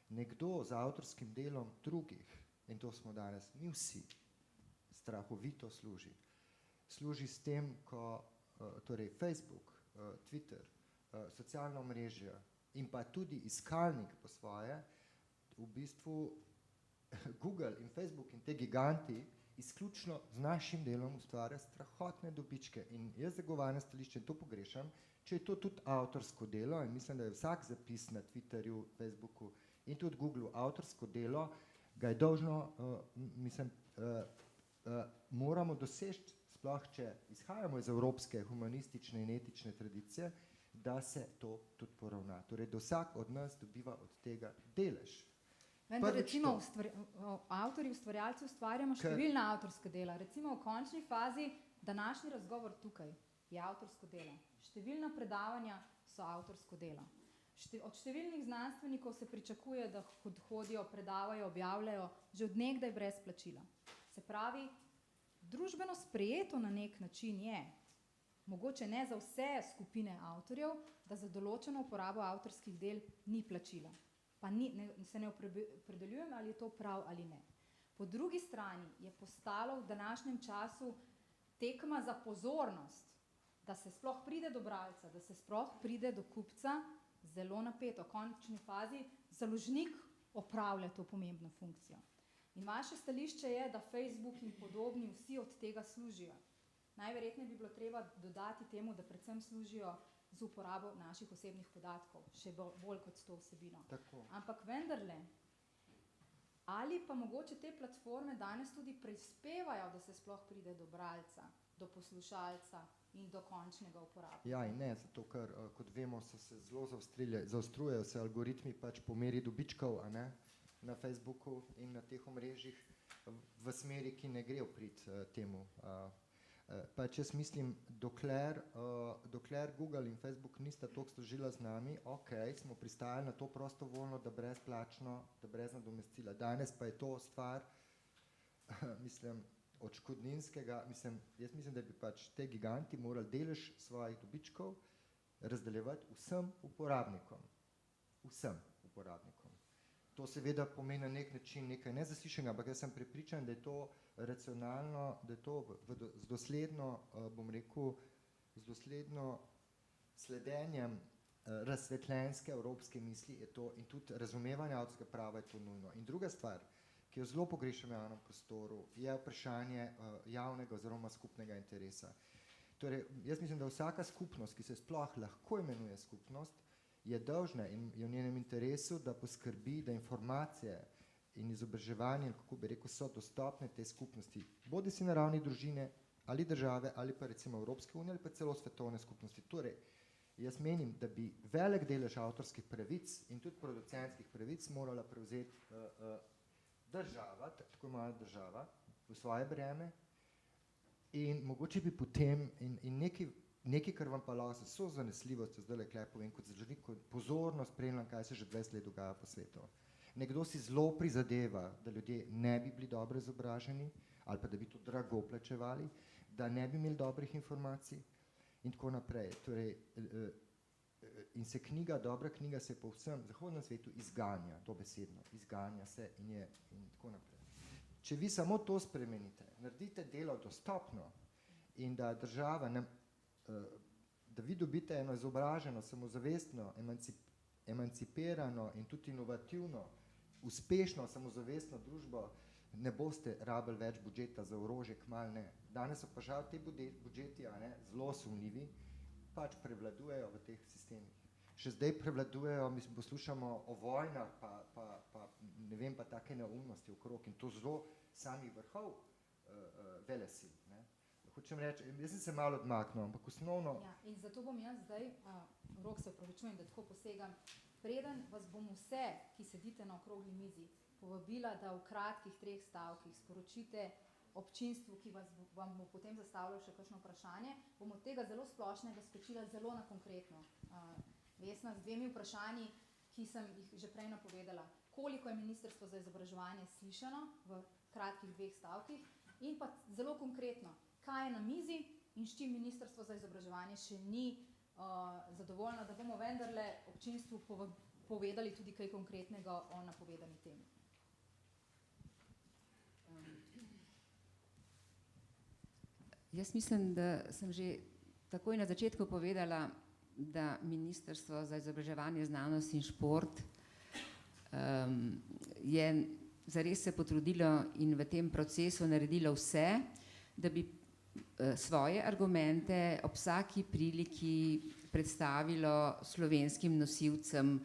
Nekdo z avtorskim delom drugih, in to smo danes mi vsi, strahovito služi. Služi s tem, ko torej Facebook, Twitter, socialna omrežja in pa tudi iskalnik po svoje, v bistvu Google in Facebook in te giganti izključno z našim delom ustvarja strahotne dobičke. In jaz zagovarjam stališče, in to pogrešam, če je to tudi avtorsko delo, in mislim, da je vsak zapis na Twitterju, Facebooku in tudi Googlu avtorsko delo, ga je dolžno, moramo doseči, sploh če izhajamo iz evropske humanistične in etične tradicije, da se to tudi poravna. Torej, da vsak od nas dobiva od tega delež. Vendar recimo avtorji, ustvarjalci ustvarjamo številna avtorska dela. Recimo v končni fazi današnji razgovor tukaj je avtorsko delo. Številna predavanja so avtorsko delo. Od številnih znanstvenikov se pričakuje, da hodijo, predavajo, objavljajo že od nekdaj brez plačila. Se pravi, družbeno sprejeto na nek način je, mogoče ne za vse skupine avtorjev, da za določeno uporabo avtorskih del ni plačila. Pa se ne opredeljujem, ali je to prav ali ne. Po drugi strani je postalo v današnjem času tekma za pozornost, da se sploh pride do bralca, da se sploh pride do kupca, zelo napeto. V končni fazi založnik opravlja to pomembno funkcijo. In vaše stališče je, da Facebook in podobni vsi od tega služijo. Najverjetneje bi bilo treba dodati temu, da predvsem služijo z uporabo naših osebnih podatkov, še bolj kot s to vsebino. Tako. Ampak vendarle, ali pa mogoče te platforme danes tudi prispevajo, da se sploh pride do bralca, do poslušalca in do končnega uporabnika? Ja in ne, zato ker, kot vemo, so se zelo zaostrujejo se algoritmi pač po meri dobičkov, a ne, na Facebooku in na teh omrežjih v smeri, ki ne gre v prid temu. Pač jaz mislim, dokler Google in Facebook nista toliko služila z nami, ok, smo pristajali na to prostovoljno, da brezplačno, da brez nadomestila. Danes pa je to stvar, mislim, odškodninskega, jaz mislim, da bi pač te giganti morali delež svojih dobičkov razdeljevati vsem uporabnikom. Vsem uporabnikom. To seveda pomeni na nek način nekaj nezaslišanega, ampak jaz sem prepričan, da je to racionalno, da je to z dosledno, bom rekel, z dosledno sledenjem razsvetljenske evropske misli je to in tudi razumevanja avtorskega prava je to nujno. In druga stvar, ki jo zelo pogrešam v javnem prostoru, je vprašanje javnega oziroma skupnega interesa. Torej, jaz mislim, da vsaka skupnost, ki se sploh lahko imenuje skupnost, je dolžna in je v njenem interesu, da poskrbi, da informacije in izobraževanje, kako bi rekel, so dostopne te skupnosti, bodi si na ravni družine ali države, ali pa recimo Evropske unije, ali pa celo svetovne skupnosti. Torej, jaz menim, da bi velik delež avtorskih pravic in tudi producentskih pravic morala prevzeti država, tako imena država, v svoje breme in mogoče bi potem in nekaj, kar vam pa lahko so zanesljivost, zdaj le povem, kot zaželik, pozorno spremljam, kaj se že 20 let dogaja po svetu. Nekdo si zelo prizadeva, da ljudje ne bi bili dobro izobraženi, ali pa da bi to drago plačevali, da ne bi imeli dobrih informacij in tako naprej. Torej, in se dobra knjiga se po vsem zahodnem svetu izganja, dobesedno, izganja se in tako naprej. Če vi samo to spremenite, naredite delo dostopno in da država, da vi dobite eno izobraženo, samozavestno, emancipirano in tudi inovativno, uspešno, samozavestno družbo, ne boste rabili več budžeta za orožje, kmalu ne. Danes so pa žal te budžeti zelo sumljivi, pač prevladujejo v teh sistemih. Še zdaj prevladujejo, mislim, poslušamo o vojnah, pa ne vem, pa take neumnosti okrog in to zelo samih vrhov velesil. Hočem reči, jaz sem se malo odmaknil, ampak osnovno... Ja, in zato bom jaz zdaj, Rok, se opravičujem, da tako posegam, preden vas bom vse, ki sedite na okrogli mizi, povabila, da v kratkih 3 stavkih sporočite občinstvu, ki vam bo potem zastavljal še kakšno vprašanje, bom od tega zelo splošnega skočila zelo na konkretno. Vesna, z 2 vprašanji, ki sem jih že prej napovedala. Koliko je Ministrstvo za izobraževanje slišano v kratkih 2 stavkih in pa zelo konkretno, kaj je na mizi in s čim Ministrstvo za izobraževanje še ni zadovoljno, da bomo vendarle občinstvu povedali tudi kaj konkretnega o napovedani temi. Jaz mislim, da sem že takoj na začetku povedala, da Ministrstvo za izobraževanje, znanost in šport je zares se potrudilo in v tem procesu naredilo vse, da bi svoje argumente ob vsaki priliki predstavilo slovenskim nosilcem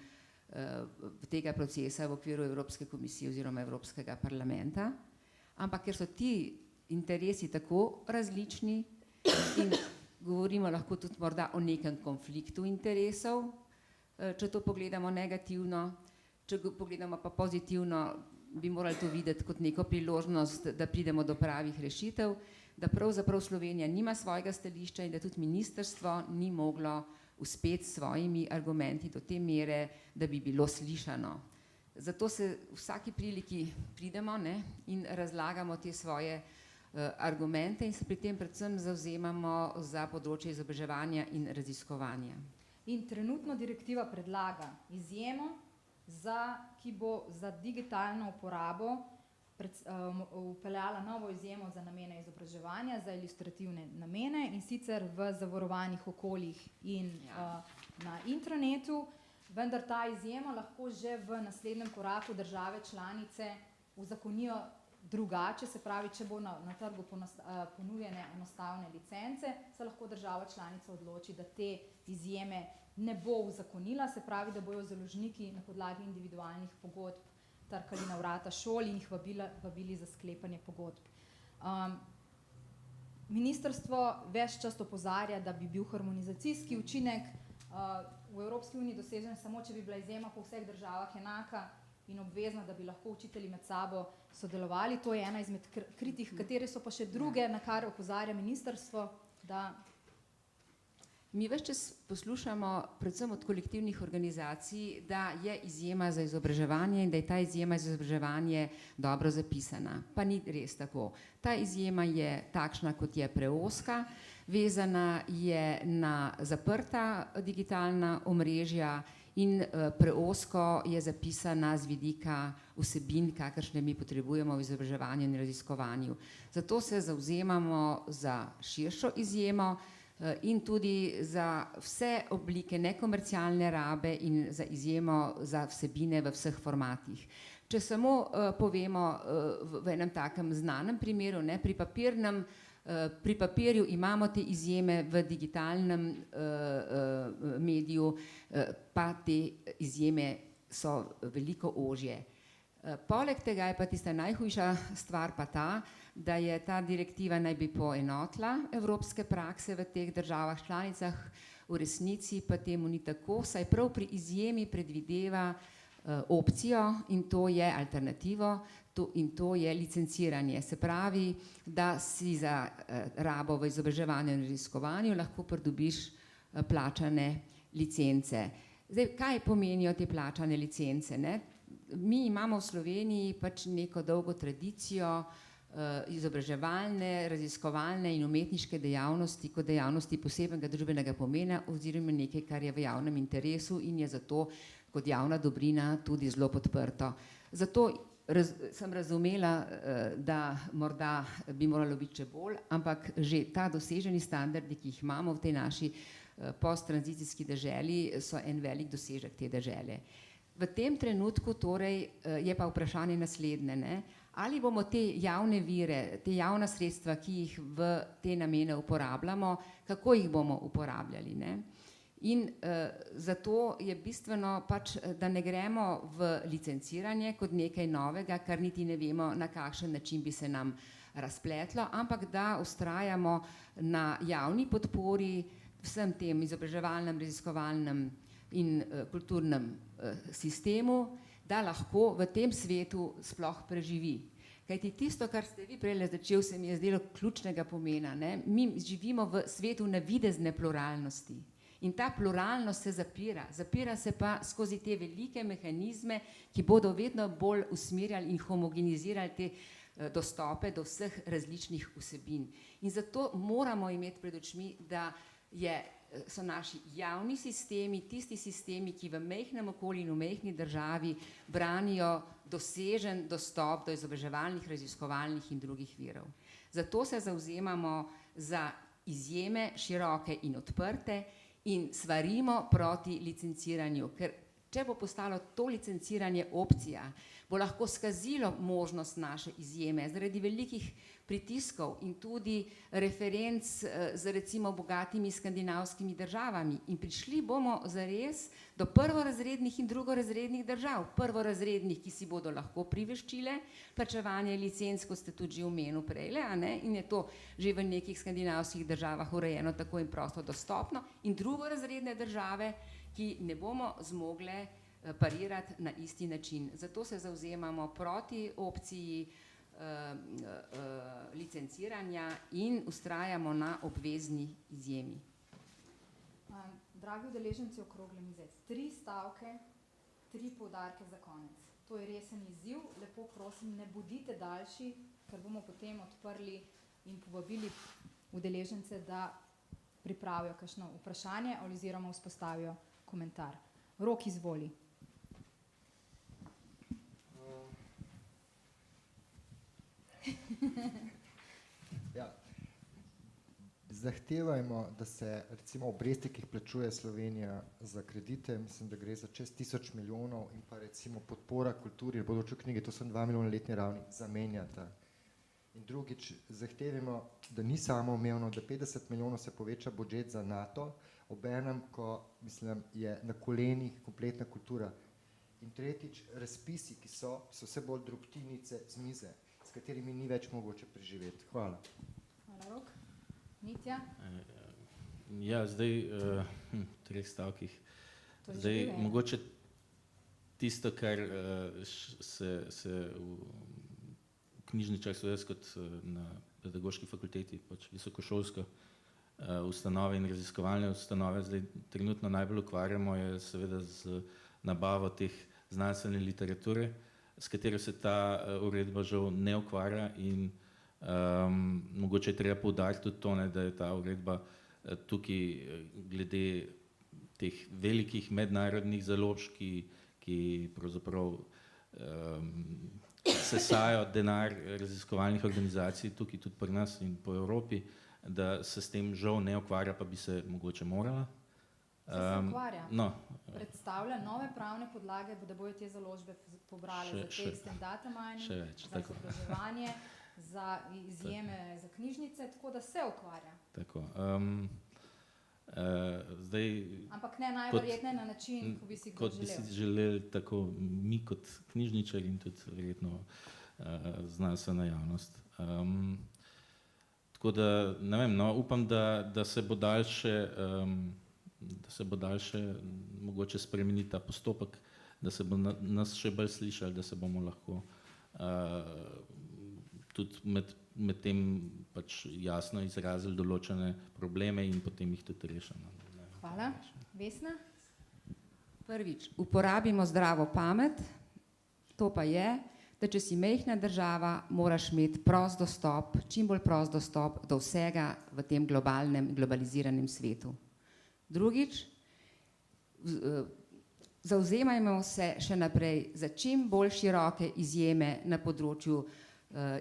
tega procesa v okviru Evropske komisije oziroma Evropskega parlamenta. Ampak ker so ti interesi tako različni in govorimo lahko tudi morda o nekem konfliktu interesov, če to pogledamo negativno, če pogledamo pa pozitivno, bi morali to videti kot neko priložnost, da pridemo do pravih rešitev, da pravzaprav Slovenija nima svojega stališča in da tudi ministrstvo ni moglo uspeti s svojimi argumenti do te mere, da bi bilo slišano. Zato se v vsaki priliki pridemo in razlagamo te svoje argumente in se pri tem predvsem zavzemamo za področje izobraževanja in raziskovanja. In trenutno direktiva predlaga izjemo, ki bo za digitalno uporabo vpeljala novo izjemo za namene izobraževanja, za ilustrativne namene in sicer v zavarovanih okoljih in na intranetu, vendar ta izjema lahko že v naslednjem koraku države članice uzakonijo drugače, se pravi, če bo na trgu ponujene enostavne licence, se lahko država članica odloči, da te izjeme ne bo uzakonila, se pravi, da bojo založniki na podlagi individualnih pogodb trkali na vrata šol in jih vabili za sklepanje pogodb. Ministrstvo ves čas opozarja, da bi bil harmonizacijski učinek v Evropski uniji dosežen samo, če bi bila izjema po vseh državah enaka in obvezna, da bi lahko učitelji med sabo sodelovali. To je ena izmed kritik, katere so pa še druge, na kar opozarja ministrstvo, da Mi ves čas poslušamo, predvsem od kolektivnih organizacij, da je izjema za izobraževanje in da je ta izjema za izobraževanje dobro zapisana. Pa ni res tako. Ta izjema je takšna, kot je preozka, vezana je na zaprta digitalna omrežja in preozko je zapisana z vidika vsebin, kakršne mi potrebujemo v izobraževanju in raziskovanju. Zato se zavzemamo za širšo izjemo in tudi za vse oblike nekomercialne rabe in za izjemo za vsebine v vseh formatih. Če samo povemo v enem takem znanem primeru, ne, pri papirju imamo te izjeme, v digitalnem mediju pa te izjeme so veliko ožje. Poleg tega je pa tista najhujša stvar pa ta, da je ta direktiva naj bi poenotila evropske prakse v teh državah članicah, v resnici pa temu ni tako, saj prav pri izjemi predvideva opcijo in to je alternativo in to je licenciranje. Se pravi, da si za rabo v izobraževanju in raziskovanju lahko pridobiš plačane licence. Zdaj, kaj pomenijo te plačane licence, ne? Mi imamo v Sloveniji pač neko dolgo tradicijo izobraževalne, raziskovalne in umetniške dejavnosti kot dejavnosti posebnega družbenega pomena oziroma nekaj, kar je v javnem interesu in je zato kot javna dobrina tudi zelo podprto. Zato sem razumela, da morda bi moralo biti še bolj, ampak že ta doseženi standardi, ki jih imamo v tej naši posttranzicijski deželi, so en velik dosežek te dežele. V tem trenutku torej je pa vprašanje naslednje, ne? Ali bomo te javne vire, te javna sredstva, ki jih v te namene uporabljamo, kako jih bomo uporabljali, ne? In zato je bistveno pač, da ne gremo v licenciranje kot nekaj novega, kar niti ne vemo, na kakšen način bi se nam razpletlo, ampak da vztrajamo na javni podpori vsem tem izobraževalnem, raziskovalnem in kulturnem sistemu, da lahko v tem svetu sploh preživi. Kajti tisto, kar ste vi prej začel, se mi je zdelo ključnega pomena, ne? Mi živimo v svetu navidezne pluralnosti in ta pluralnost se zapira se pa skozi te velike mehanizme, ki bodo vedno bolj usmerjali in homogenizirali te dostope do vseh različnih vsebin. In zato moramo imeti pred očmi, da so naši javni sistemi, tisti sistemi, ki v majhnem okolju in v majhni državi branijo dosežen dostop do izobraževalnih, raziskovalnih in drugih virov. Zato se zavzemamo za izjeme široke in odprte in svarimo proti licenciranju, ker če bo postalo to licenciranje opcija, bo lahko skazilo možnost naše izjeme zaradi velikih pritiskov in tudi referenc z recimo bogatimi skandinavskimi državami in prišli bomo zares do prvorazrednih in drugorazrednih držav. Prvorazrednih, ki si bodo lahko priveščile plačevanje licenc, kot ste tudi že omenili prejle, a ne? In je to že v nekih skandinavskih državah urejeno tako in prosto dostopno, in drugorazredne države, ki ne bomo zmogle parirati na isti način. Zato se zavzemamo proti opciji licenciranja in vztrajamo na obvezni izjemi. Dragi udeleženci okrogle mize, 3 stavke, 3 poudarke za konec. To je resen izziv, lepo prosim, ne bodite daljši, ker bomo potem odprli in povabili udeležence, da pripravijo kakšno vprašanje oziroma vzpostavijo komentar. Rok, izvoli. Ja. Zahtevajmo, da se recimo obresti, ki jih plačuje Slovenija za kredite, mislim, da gre za čez 1000 milijonov, in pa recimo podpora kulturi, področju knjige, to so 2 milijona letni ravni, zamenjata. In drugič, zahtevajmo, da ni samoumevno, da 50 milijonov se poveča budžet za NATO, obenem, ko mislim, je na kolenih kompletna kultura. In tretjič, razpisi, ki so vse bolj drobtinice z mize, s katerimi ni več mogoče preživeti. Hvala. Hvala, Rok. Mitja? Ja, zdaj v 3 stavkih. Zdaj, mogoče tisto, kar se v knjižničarstvu, jaz kot na pedagoški fakulteti, pač visokošolska ustanove in raziskovalne ustanove, zdaj trenutno najbolj ukvarjamo, je seveda z nabavo teh znanstvene literature, s katero se ta uredba žal ne ukvarja in mogoče je treba poudariti tudi to, da je ta uredba tukaj glede teh velikih mednarodnih založb, ki pravzaprav sesajo denar raziskovalnih organizacij tukaj tudi pri nas in po Evropi, da se s tem žal ne ukvarja, pa bi se mogoče morala. Se ukvarja. No, Predstavlja nove pravne podlage, da bojo te založbe pobrale za tekst in data mining, za izobraževanje, za izjeme za knjižnice, tako da se ukvarja. Tako. Zdaj, ampak ne najverjetneje na način, ko bi si ga želel. Kot bi si želeli, tako mi kot knjižničar in tudi verjetno znanstvena javnost. Tako da, ne vem, no, upam, da se bo daljše mogoče spremeniti ta postopek, da se bo nas še bolj slišali, da se bomo lahko tudi med tem pač jasno izrazili določene probleme in potem jih tudi rešili. Hvala. Vesna? Prvič, uporabimo zdravo pamet, to pa je, da če si majhna država, moraš imeti prost dostop, čim bolj prost dostop do vsega v tem globalnem, globaliziranem svetu. Drugič, zavzemajmo se še naprej za čim bolj široke izjeme na področju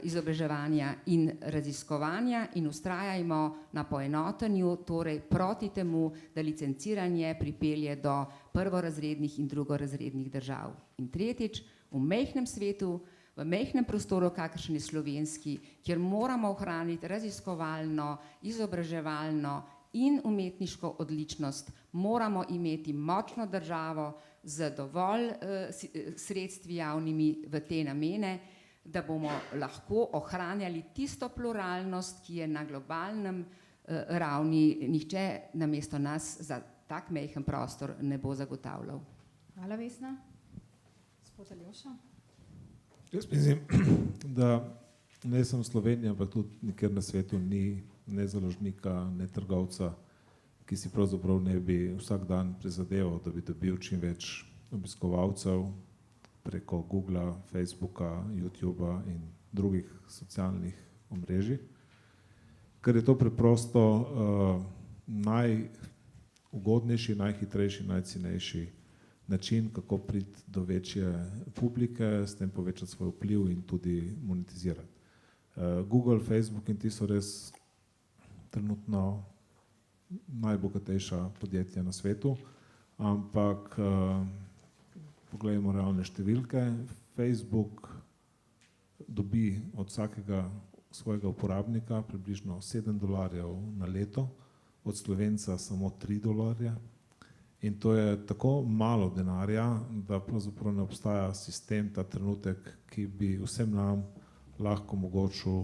izobraževanja in raziskovanja in vztrajajmo na poenotenju, torej proti temu, da licenciranje pripelje do prvorazrednih in drugorazrednih držav. In tretjič, v majhnem svetu, v majhnem prostoru, kakršen je slovenski, kjer moramo ohraniti raziskovalno, izobraževalno in umetniško odličnost, moramo imeti močno državo z dovolj sredstvi javnimi v te namene, da bomo lahko ohranjali tisto pluralnost, ki je na globalnem ravni nihče namesto nas za tak majhen prostor ne bo zagotavljal. Hvala, Vesna. Gospod Aljoša. Jaz mislim, da ne samo v Sloveniji, ampak tudi nikjer na svetu ni ne založnika, ne trgovca, ki si pravzaprav ne bi vsak dan prizadeval, da bi dobil čim več obiskovalcev preko Googla, Facebooka, YouTubea in drugih socialnih omrežij, ker je to preprosto najugodnejši, najhitrejši, najcenejši način, kako priti do večje publike, s tem povečati svoj vpliv in tudi monetizirati. Google, Facebook in ti so res trenutno najbogatejša podjetja na svetu, ampak poglejmo realne številke. Facebook dobi od vsakega svojega uporabnika približno $7 na leto, od Slovenca samo $3. In to je tako malo denarja, da pravzaprav ne obstaja sistem ta trenutek, ki bi vsem nam lahko omogočil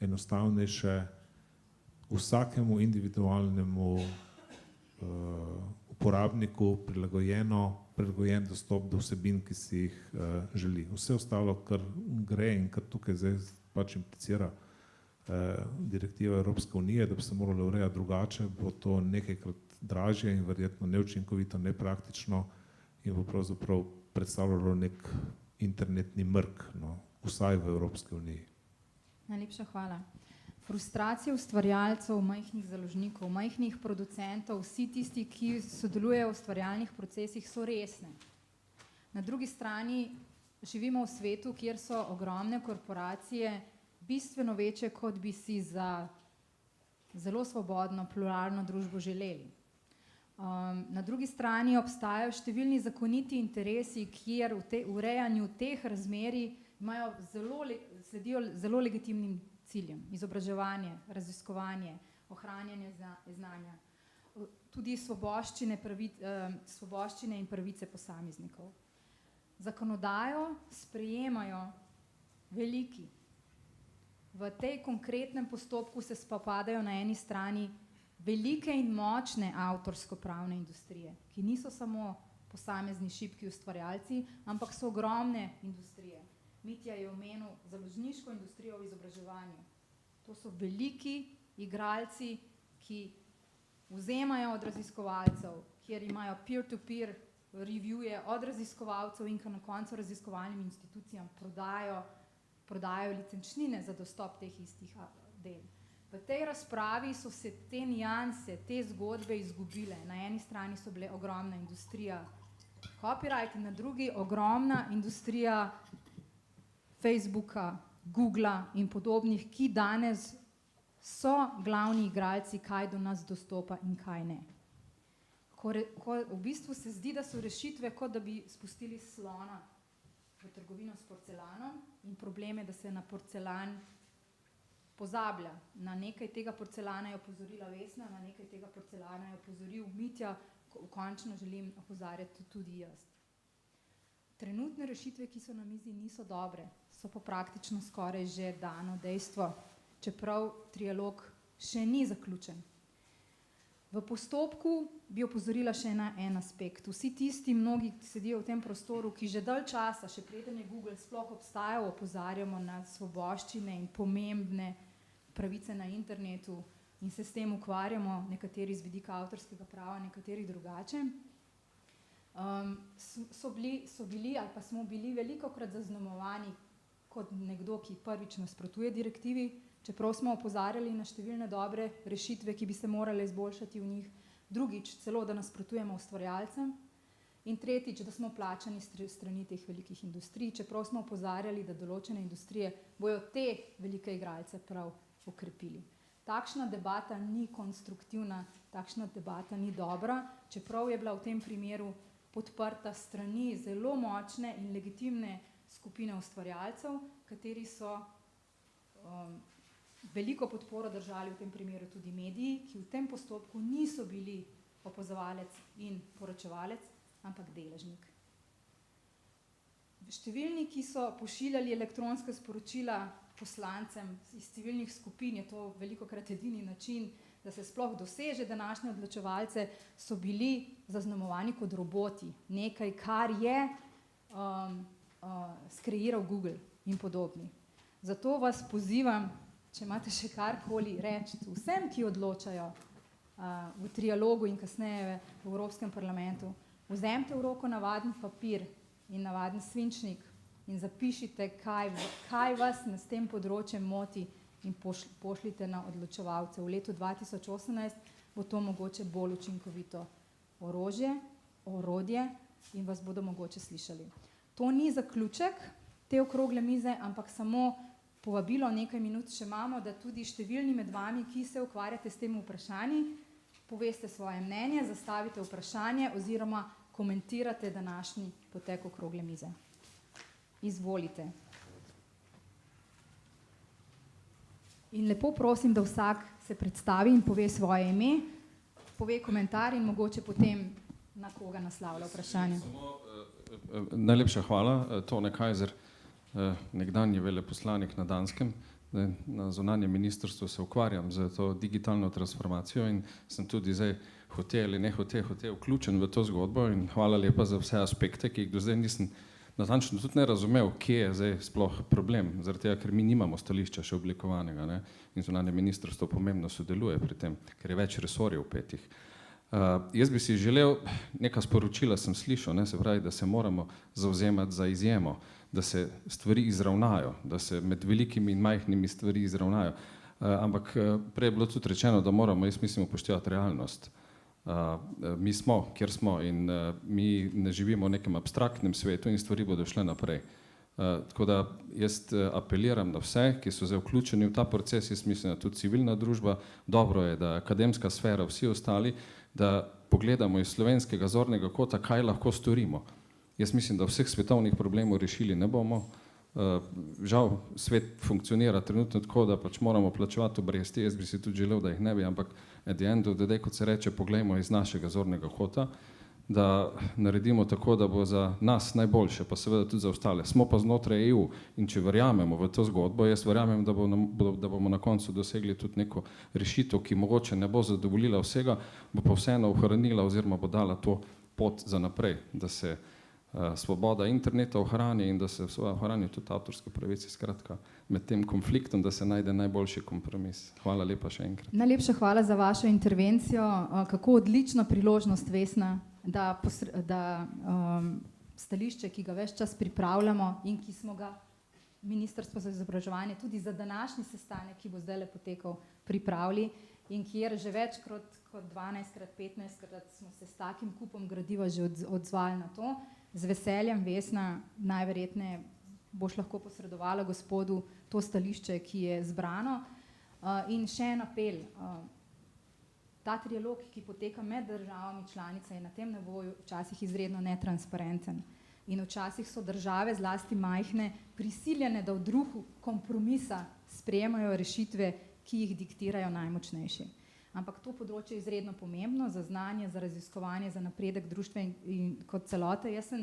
enostavnejše, vsakemu individualnemu uporabniku prilagojen dostop do vsebin, ki si jih želi. Vse ostalo, kar gre in kar tukaj zdaj pač implicira direktiva Evropske unije, da bi se moralo urejati drugače, bo to nekajkrat dražje in verjetno neučinkovito, nepraktično in bo pravzaprav predstavljalo nek internetni mrk, no, vsaj v Evropski uniji. Najlepša hvala. Frustracije ustvarjalcev, majhnih založnikov, majhnih producentov, vsi tisti, ki sodelujejo v ustvarjalnih procesih, so resne. Na drugi strani živimo v svetu, kjer so ogromne korporacije bistveno večje, kot bi si za zelo svobodno, pluralno družbo želeli. Na drugi strani obstajajo številni zakoniti interesi, kjer v urejanju teh razmerij sledijo zelo legitimnim ciljem. Izobraževanje, raziskovanje, ohranjanje znanja, tudi svoboščine in pravice posameznikov. Zakonodajo sprejemajo veliki. V tej konkretnem postopku se spopadajo na eni strani velike in močne avtorsko-pravne industrije, ki niso samo posamezni šibki ustvarjalci, ampak so ogromne industrije. Mitja je omenil založniško industrijo v izobraževanju. To so veliki igralci, ki vzemajo od raziskovalcev, kjer imajo peer-to-peer reviewje od raziskovalcev in na koncu raziskovalnim institucijam prodajo licenčnine za dostop teh istih del. V tej razpravi so se te nianse, te zgodbe izgubile. Na eni strani so bile ogromna industrija copyright in na drugi ogromna industrija Facebooka, Googla in podobnih, ki danes so glavni igralci, kaj do nas dostopa in kaj ne. Ko v bistvu se zdi, da so rešitve, kot da bi spustili slona v trgovino s porcelanom in problem je, da se na porcelan pozablja. Na nekaj tega porcelana je opozorila Vesna, na nekaj tega porcelana je opozoril Mitja, končno želim opozarjati tudi jaz. Trenutne rešitve, ki so na mizi, niso dobre, so pa praktično skoraj že dano dejstvo, čeprav trialog še ni zaključen. V postopku bi opozorila še na en aspekt. Vsi tisti, mnogi sedijo v tem prostoru, ki že dalj časa, še preden je Google sploh obstajal, opozarjamo na svoboščine in pomembne pravice na internetu in se s tem ukvarjamo, nekateri z vidika avtorskega prava, nekateri drugače. So bili ali pa smo bili velikokrat zaznamovani kot nekdo, ki prvič nasprotuje direktivi, čeprav smo opozarjali na številne dobre rešitve, ki bi se morale izboljšati v njih, drugič celo, da nasprotujemo ustvarjalcem in tretjič, da smo plačani strani teh velikih industrij, čeprav smo opozarjali, da določene industrije bojo te velike igralce prav okrepili. Takšna debata ni konstruktivna, takšna debata ni dobra, čeprav je bila v tem primeru podprta strani zelo močne in legitimne skupine ustvarjalcev, kateri so veliko podporo držali v tem primeru tudi mediji, ki v tem postopku niso bili opazovalec in poročevalec, ampak deležnik. Številni, ki so pošiljali elektronska sporočila poslancem iz civilnih skupin, je to velikokrat edini način, da se sploh doseže današnje odločevalce, so bili zaznamovani kot roboti. Nekaj, kar je skreiral Google in podobni. Zato vas pozivam, če imate še karkoli reči vsem, ki odločajo v trialogu in kasneje v Evropskem parlamentu, vzemite v roko navaden papir in navaden svinčnik in zapišite, kaj vas s tem področjem moti in pošljite na odločevalce. V letu 2018 bo to mogoče bolj učinkovito orodje in vas bodo mogoče slišali. To ni zaključek te okrogle mize, ampak samo povabilo, nekaj minut še imamo, da tudi številni med vami, ki se ukvarjate s temi vprašanji, poveste svoje mnenje, zastavite vprašanje oziroma komentirate današnji potek okrogle mize. Izvolite. In lepo prosim, da vsak se predstavi in pove svoje ime, pove komentar in mogoče potem na koga naslavlja vprašanje. Najlepša hvala. Tone Kajzer, nekdanji veleposlanik na Danskem. Na zunanjem ministrstvu se ukvarjam z to digitalno transformacijo in sem tudi zdaj hote ali ne hote vključen v to zgodbo in hvala lepa za vse aspekte, ki jih do zdaj nisem natančno tudi ne razumel, kje je zdaj sploh problem, zaradi tega, ker mi nimamo stališča še oblikovanega, ne? In zunanje ministrstvo pomembno sodeluje pri tem, ker je več resorjev vpetih. Jaz bi si želel, neka sporočila sem slišal, ne, se pravi, da se moramo zavzemati za izjemo, da se stvari izravnajo, da se med velikimi in majhnimi stvari izravnajo. Ampak prej je bilo tudi rečeno, da moramo, jaz mislim, upoštevati realnost. Mi smo, kjer smo in mi ne živimo v nekem abstraktnem svetu in stvari bodo šle naprej. Tako da jaz apeliram na vse, ki so zdaj vključeni v ta proces, jaz mislim, da tudi civilna družba, dobro je, da akademska sfera, vsi ostali, da pogledamo iz slovenskega zornega kota, kaj lahko storimo. Jaz mislim, da vseh svetovnih problemov rešili ne bomo. Žal, svet funkcionira trenutno tako, da pač moramo plačevati obresti, jaz bi si tudi želel, da jih ne bi, ampak at the end of the day, kot se reče, poglejmo iz našega zornega kota, da naredimo tako, da bo za nas najboljše, pa seveda tudi za ostale. Smo pa znotraj EU in če verjamemo v to zgodbo, jaz verjamem, da bomo na koncu dosegli tudi neko rešitev, ki mogoče ne bo zadovoljila vsega, bo pa vseeno ohranila oziroma bo dala to, pot za naprej, da se svoboda interneta ohrani in da se ohrani tudi avtorske pravice, skratka med tem konfliktom, da se najde najboljši kompromis. Hvala lepa še enkrat. Najlepša hvala za vašo intervencijo. Kako odlična priložnost, Vesna, da stališče, ki ga ves čas pripravljamo in ki smo ga Ministrstvo za izobraževanje tudi za današnji sestanek, ki bo zdaj potekal, pripravili in kjer že več kot 12-krat, 15-krat smo se s takim kupom gradiva že odzvali na to. Z veseljem, Vesna, najverjetneje boš lahko posredovala gospodu to stališče, ki je zbrano. In še en apel. Ta trialog, ki poteka med državami članice, je na tem nivoju včasih izredno netransparenten. In včasih so države, zlasti majhne, prisiljene, da v duhu kompromisa sprejemajo rešitve, ki jih diktirajo najmočnejši. Ampak to področje je izredno pomembno za znanje, za raziskovanje, za napredek društva in kot celote. Jaz sem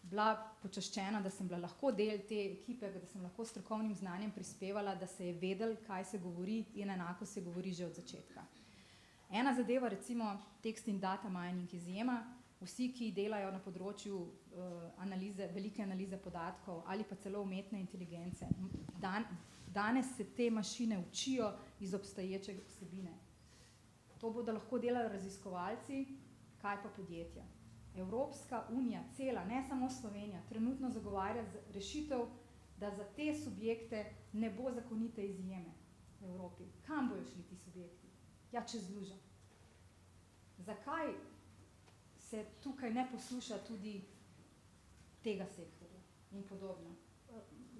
bila počaščena, da sem bila lahko del te ekipe, da sem lahko s strokovnim znanjem prispevala, da se je vedel, kaj se govori in enako se govori že od začetka. Ena zadeva, recimo tekst in data mining izjema, vsi, ki delajo na področju velike analize podatkov ali pa celo umetne inteligence, danes se te mašine učijo iz obstoječe vsebine. To bodo lahko delali raziskovalci, kaj pa podjetja. Evropska unija, cela, ne samo Slovenija, trenutno zagovarja rešitev, da za te subjekte ne bo zakonite izjeme v Evropi. Kam bojo šli ti subjekti? Ja, čez lužo. Zakaj se tukaj ne posluša tudi tega sektorja in podobno?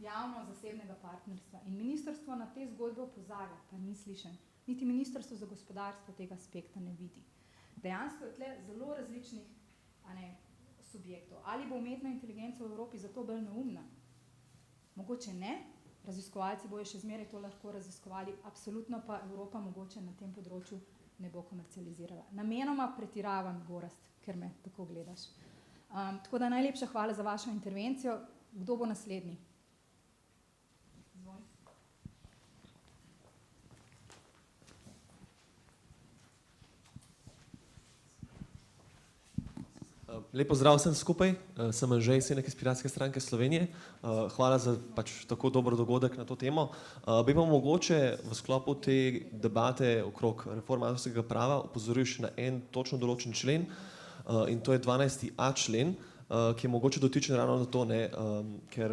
Javno-zasebnega partnerstva. In ministrstvo na te zgodbe opozarja, pa ni slišen. Niti ministrstvo za gospodarstvo tega aspekta ne vidi. Dejansko je tle zelo različnih subjektov. Ali bo umetna inteligenca v Evropi zato bolj neumna? Mogoče ne. Raziskovalci bojo še zmeraj to lahko raziskovali, absolutno pa Evropa mogoče na tem področju ne bo komercializirala. Namenoma pretiravam, Gorazd, ker me tako gledaš. Tako da najlepša hvala za vašo intervencijo. Kdo bo naslednji? Lep pozdrav vsem skupaj, sem Anžej Senek iz Piratske stranke Slovenije. Hvala za tako dober dogodek na to temo. Bi pa mogoče v sklopu te debate okrog reforme avtorskega prava opozoril še na en točno določen člen, in to je 12.a člen, ki je mogoče dotičen ravno na to, ker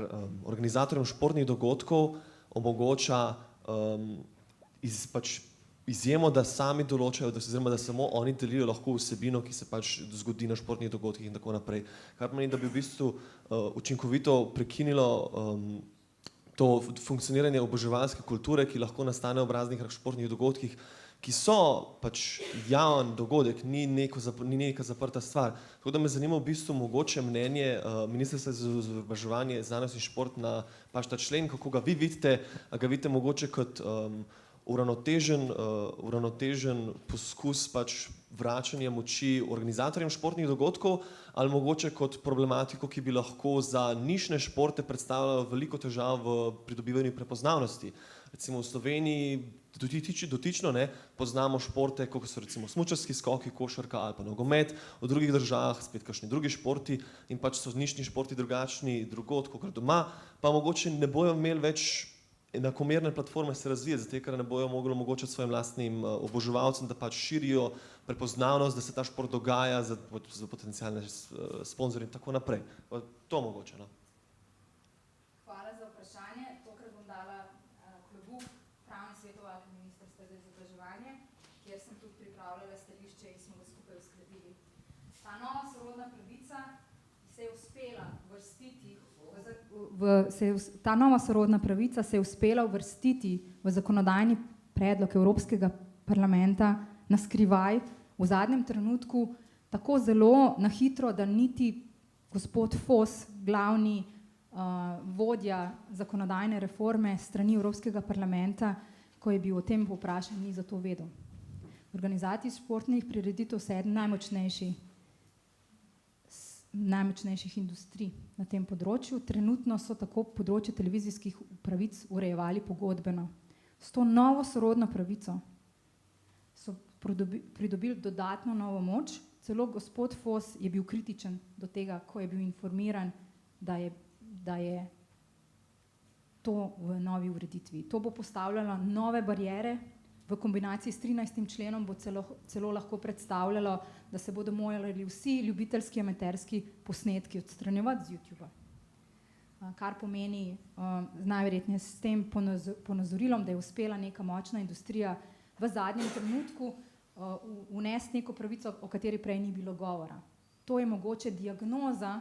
organizatorjem športnih dogodkov omogoča izjemo, da sami določajo, da samo oni delijo lahko vsebino, ki se zgodi na športnih dogodkih in tako naprej. Kar pomeni, da bi v bistvu učinkovito prekinilo to funkcioniranje oboževalske kulture, ki lahko nastane ob raznih športnih dogodkih, ki so javen dogodek, ni neka zaprta stvar. Tako da me zanima v bistvu mogoče mnenje Ministrstva za izobraževanje, znanost in šport na ta člen, kako ga vi vidite, a ga vidite mogoče kot uravnotežen poskus vračanja moči organizatorjem športnih dogodkov ali mogoče kot problematiko, ki bi lahko za nišne športe predstavljala veliko težav v pridobivanju prepoznavnosti. Recimo v Sloveniji dotično poznamo športe, kot so recimo smučarski skoki, košarka ali pa nogomet, v drugih državah spet kakšni drugi športi in so nišni športi drugačni drugod, kot doma, pa mogoče ne bojo imeli več enakomerne platforme se razvijati, zato ker ne bojo mogli omogočiti svojim lastnim oboževalcem, da širijo prepoznavnost, da se ta šport dogaja za potencialne sponzorje in tako naprej. To mogoče. Hvala za vprašanje. Tokrat bom dala klobuk pravne svetovalke Ministrstva za izobraževanje, kjer sem tudi pripravljala stališče in smo ga skupaj uskladili. Ta nova sorodna pravica se je uspela uvrstiti v zakonodajni predlog Evropskega parlamenta na skrivaj, v zadnjem trenutku, tako zelo na hitro, da niti gospod Fos, glavni vodja zakonodajne reforme strani Evropskega parlamenta, ko je bil o tem povprašan, ni za to vedel. Organizaciji športnih prireditev so eden najmočnejših industrij na tem področju. Trenutno so tako področje televizijskih pravic urejevali pogodbeno. S to novo sorodno pravico so pridobili dodatno novo moč Celo gospod Fos je bil kritičen do tega, ko je bil informiran, da je to v novi ureditvi. To bo postavljalo nove bariere, v kombinaciji s 13. členom bo celo lahko predstavljalo, da se bodo morali vsi ljubiteljski amaterski posnetki odstranjevati z YouTuba. Kar pomeni najverjetneje s tem ponazorilom, da je uspela neka močna industrija v zadnjem trenutku vnesti neko pravico, o kateri prej ni bilo govora. To je mogoče diagnoza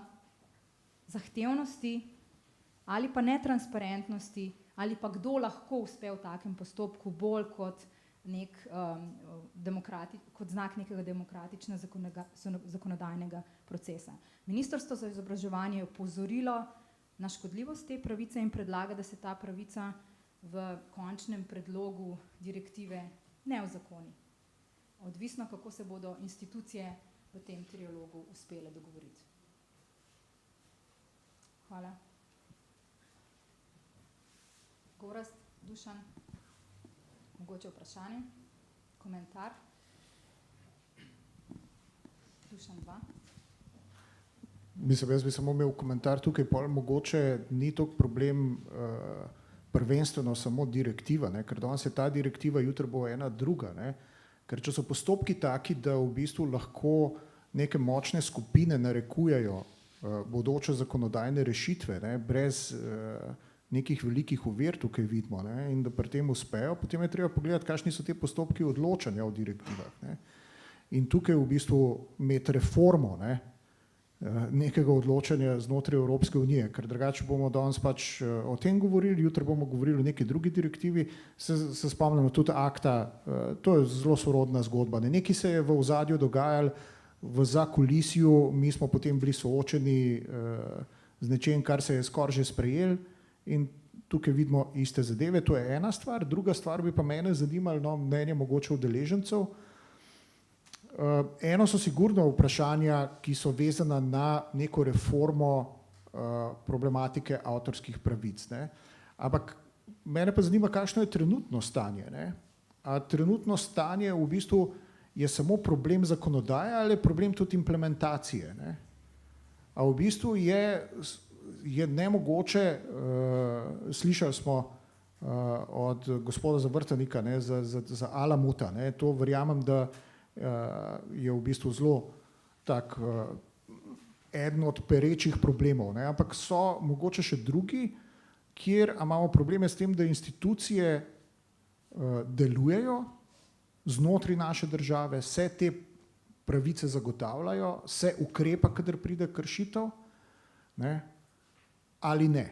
zahtevnosti ali pa netransparentnosti, ali pa kdo lahko uspe v takem postopku bolj kot kot znak nekega demokratičnega zakonodajnega procesa. Ministrstvo za izobraževanje je opozorilo na škodljivost te pravice in predlaga, da se ta pravica v končnem predlogu direktive ne uzakoni. Odvisno, kako se bodo institucije v tem trialogu uspele dogovoriti. Hvala. Gorazd, Dušan, mogoče vprašanje, komentar? Dušan 2. Mislim, jaz bi samo imel komentar tukaj, mogoče ni toliko problem prvenstveno samo direktiva, ne? Ker danes je ta direktiva, jutri bo ena druga, ne? Ker če so postopki taki, da v bistvu lahko neke močne skupine narekujejo bodoče zakonodajne rešitve, ne? Brez nekih velikih ovir tukaj vidimo, ne? In da pri tem uspejo, potem je treba pogledati, kakšni so te postopki odločanja o direktivah, ne? In tukaj v bistvu imeti reformo, ne? Nekega odločanja znotraj Evropske unije, ker drugače bomo danes pač o tem govorili, jutri bomo govorili o neki drugi direktivi, se spomnimo tudi akta, to je zelo sorodna zgodba, ne? Nekaj se je v ozadju dogajalo v zakulisju, mi smo potem bili soočeni z nečem, kar se je skoraj že sprejel in tukaj vidimo iste zadeve, to je ena stvar, druga stvar bi pa mene zanimalo, no, mnenje mogoče udeležencev. Eno so sigurno vprašanja, ki so vezana na neko reformo problematike avtorskih pravic, ne? Ampak mene pa zanima, kakšno je trenutno stanje, ne? A trenutno stanje v bistvu je samo problem zakonodaje ali je problem tudi implementacije, ne? A v bistvu je nemogoče, slišali smo od gospoda Zavrtanika, ne, za Alamuta, ne? To verjamem, da je v bistvu zelo tak eden od perečih problemov, ne? Ampak so mogoče še drugi, kjer imamo probleme s tem, da institucije delujejo znotraj naše države, se te pravice zagotavljajo, se ukrepa, kadar pride kršitev, ne? Ali ne?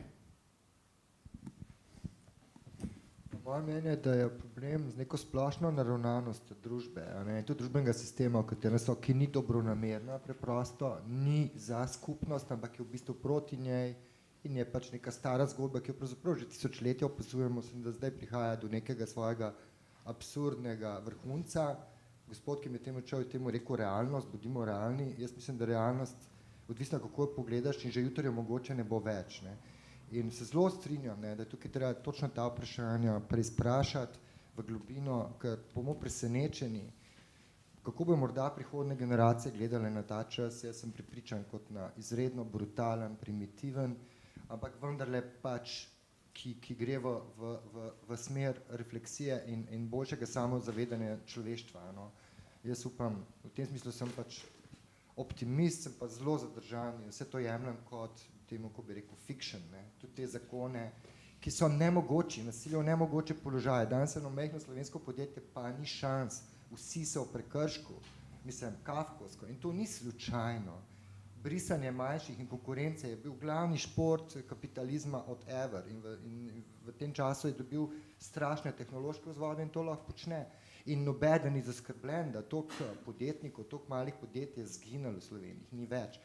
Moje mnenje je, da je problem z neko splošno naravnanostjo družbe, tudi družbenega sistema, v katerem so, ki ni dobronamerna, preprosto ni za skupnost, ampak je v bistvu proti njej in je pač neka stara zgodba, ki jo pravzaprav že tisočletja opazujemo, da zdaj prihaja do nekega svojega absurdnega vrhunca. Gospod, ki mi je temu človek temu rekel realnost, bodimo realni, jaz mislim, da realnost, odvisno kako jo pogledaš in že jutri jo mogoče ne bo več, ne? In se zelo strinjam, ne, da je tukaj treba točno ta vprašanja preizprašati v globino, ker bomo presenečeni, kako bo morda prihodne generacije gledale na ta čas. Jaz sem prepričan kot na izredno brutalen, primitiven, ampak vendarle pač, ki gre v smer refleksije in boljšega samozavedanja človeštva, no. Jaz upam, v tem smislu sem pač optimist, sem pa zelo zadržan in vse to jemljem kot temu, ko bi rekel, fiction, ne? Tudi te zakone, ki so nemogoči, nasilje v nemogoče položaje. Danes eno majhno slovensko podjetje pa ni šans, vsi so v prekršku, mislim, kafkovsko in to ni slučajno. Brisanje manjših in konkurence je bil glavni šport kapitalizma od ever in v tem času je dobil strašne tehnološke vzvode in to lahko počne. In nobeden ni zaskrbljen, da toliko podjetnikov, toliko malih podjetij je zginilo v Sloveniji, ni več.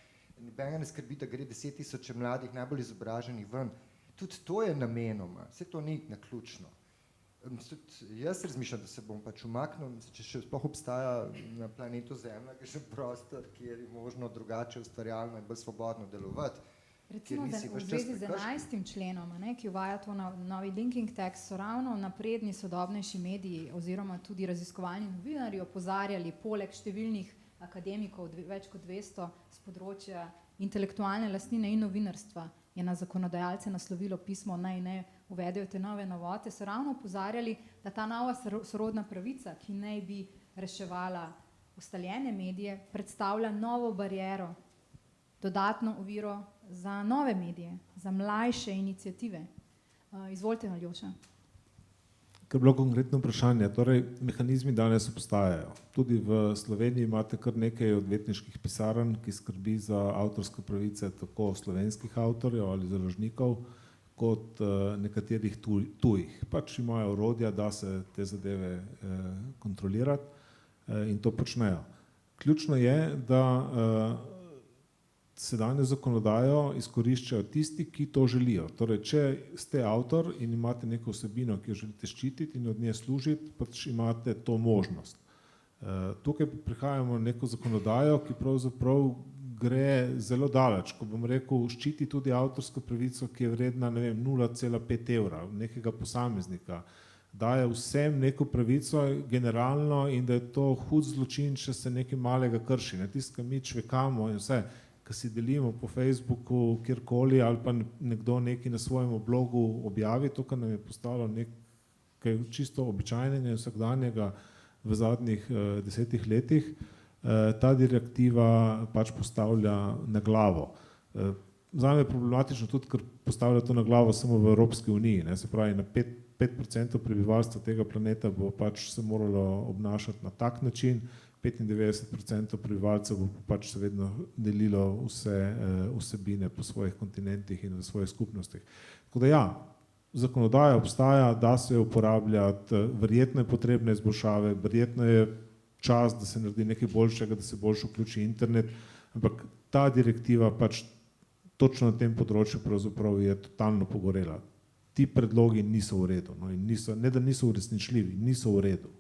Nobenega ne skrbi, da gre 10 000 mladih, najbolj izobraženih ven. Tudi to je namenoma, vse to ni naključno. Jaz razmišljam, da se bom pač umaknil, če še sploh obstaja na planetu Zemlja, ki je še prostor, kjer je možno drugače ustvarjalno in bolj svobodno delovati. Recimo v zvezi z 11. členom, ne, ki uvaja to novi linking text, so ravno napredni sodobnejši mediji oziroma tudi raziskovalni novinarji opozarjali poleg številnih akademikov, več kot 200 z področja intelektualne lastnine in novinarstva, je na zakonodajalce naslovilo pismo, naj ne uvedejo te nove novote, so ravno opozarjali, da ta nova sorodna pravica, ki naj bi reševala ustaljene medije, predstavlja novo bariero, dodatno oviro za nove medije, za mlajše iniciative. Izvolite, Aljoša. Ker je bilo konkretno vprašanje, torej mehanizmi danes obstajajo. Tudi v Sloveniji imate kar nekaj odvetniških pisarn, ki skrbi za avtorske pravice tako slovenskih avtorjev ali založnikov, kot nekaterih tujih. Pač imajo orodja, da se te zadeve kontrolirati in to počnejo. Ključno je, da sedanjo zakonodajo izkoriščajo tisti, ki to želijo. Torej, če ste avtor in imate neko vsebino, ki jo želite ščititi in od nje služiti, pač imate to možnost. Tukaj prihajamo na neko zakonodajo, ki pravzaprav gre zelo daleč, ko bom rekel, ščiti tudi avtorsko pravico, ki je vredna, ne vem, 0,5 evra nekega posameznika. Daje vsem neko pravico generalno in da je to hud zločin, če se nekaj malega krši. Tisto, kar mi čvekamo in vse, ki si delimo po Facebooku, kjerkoli, ali pa nekdo nekaj na svojem blogu objavi, to, kar nam je postalo nekaj čisto običajnega in vsakdanjega v zadnjih 10 letih, ta direktiva pač postavlja na glavo. Zame je problematično tudi, ker postavlja to na glavo samo v Evropski uniji, se pravi, na 5% prebivalstva tega planeta bo pač se moralo obnašati na tak način, 95% prebivalcev bo pač se vedno delilo vse vsebine po svojih kontinentih in v svojih skupnostih. Tako da ja, zakonodaja obstaja, da se uporabljati, verjetno je potrebne izboljšave, verjetno je čas, da se naredi nekaj boljšega, da se boljše vključi internet, ampak ta direktiva pač točno na tem področju pravzaprav je totalno pogorela. Ti predlogi niso v redu, no, in niso, ne da niso uresničljivi, niso v redu.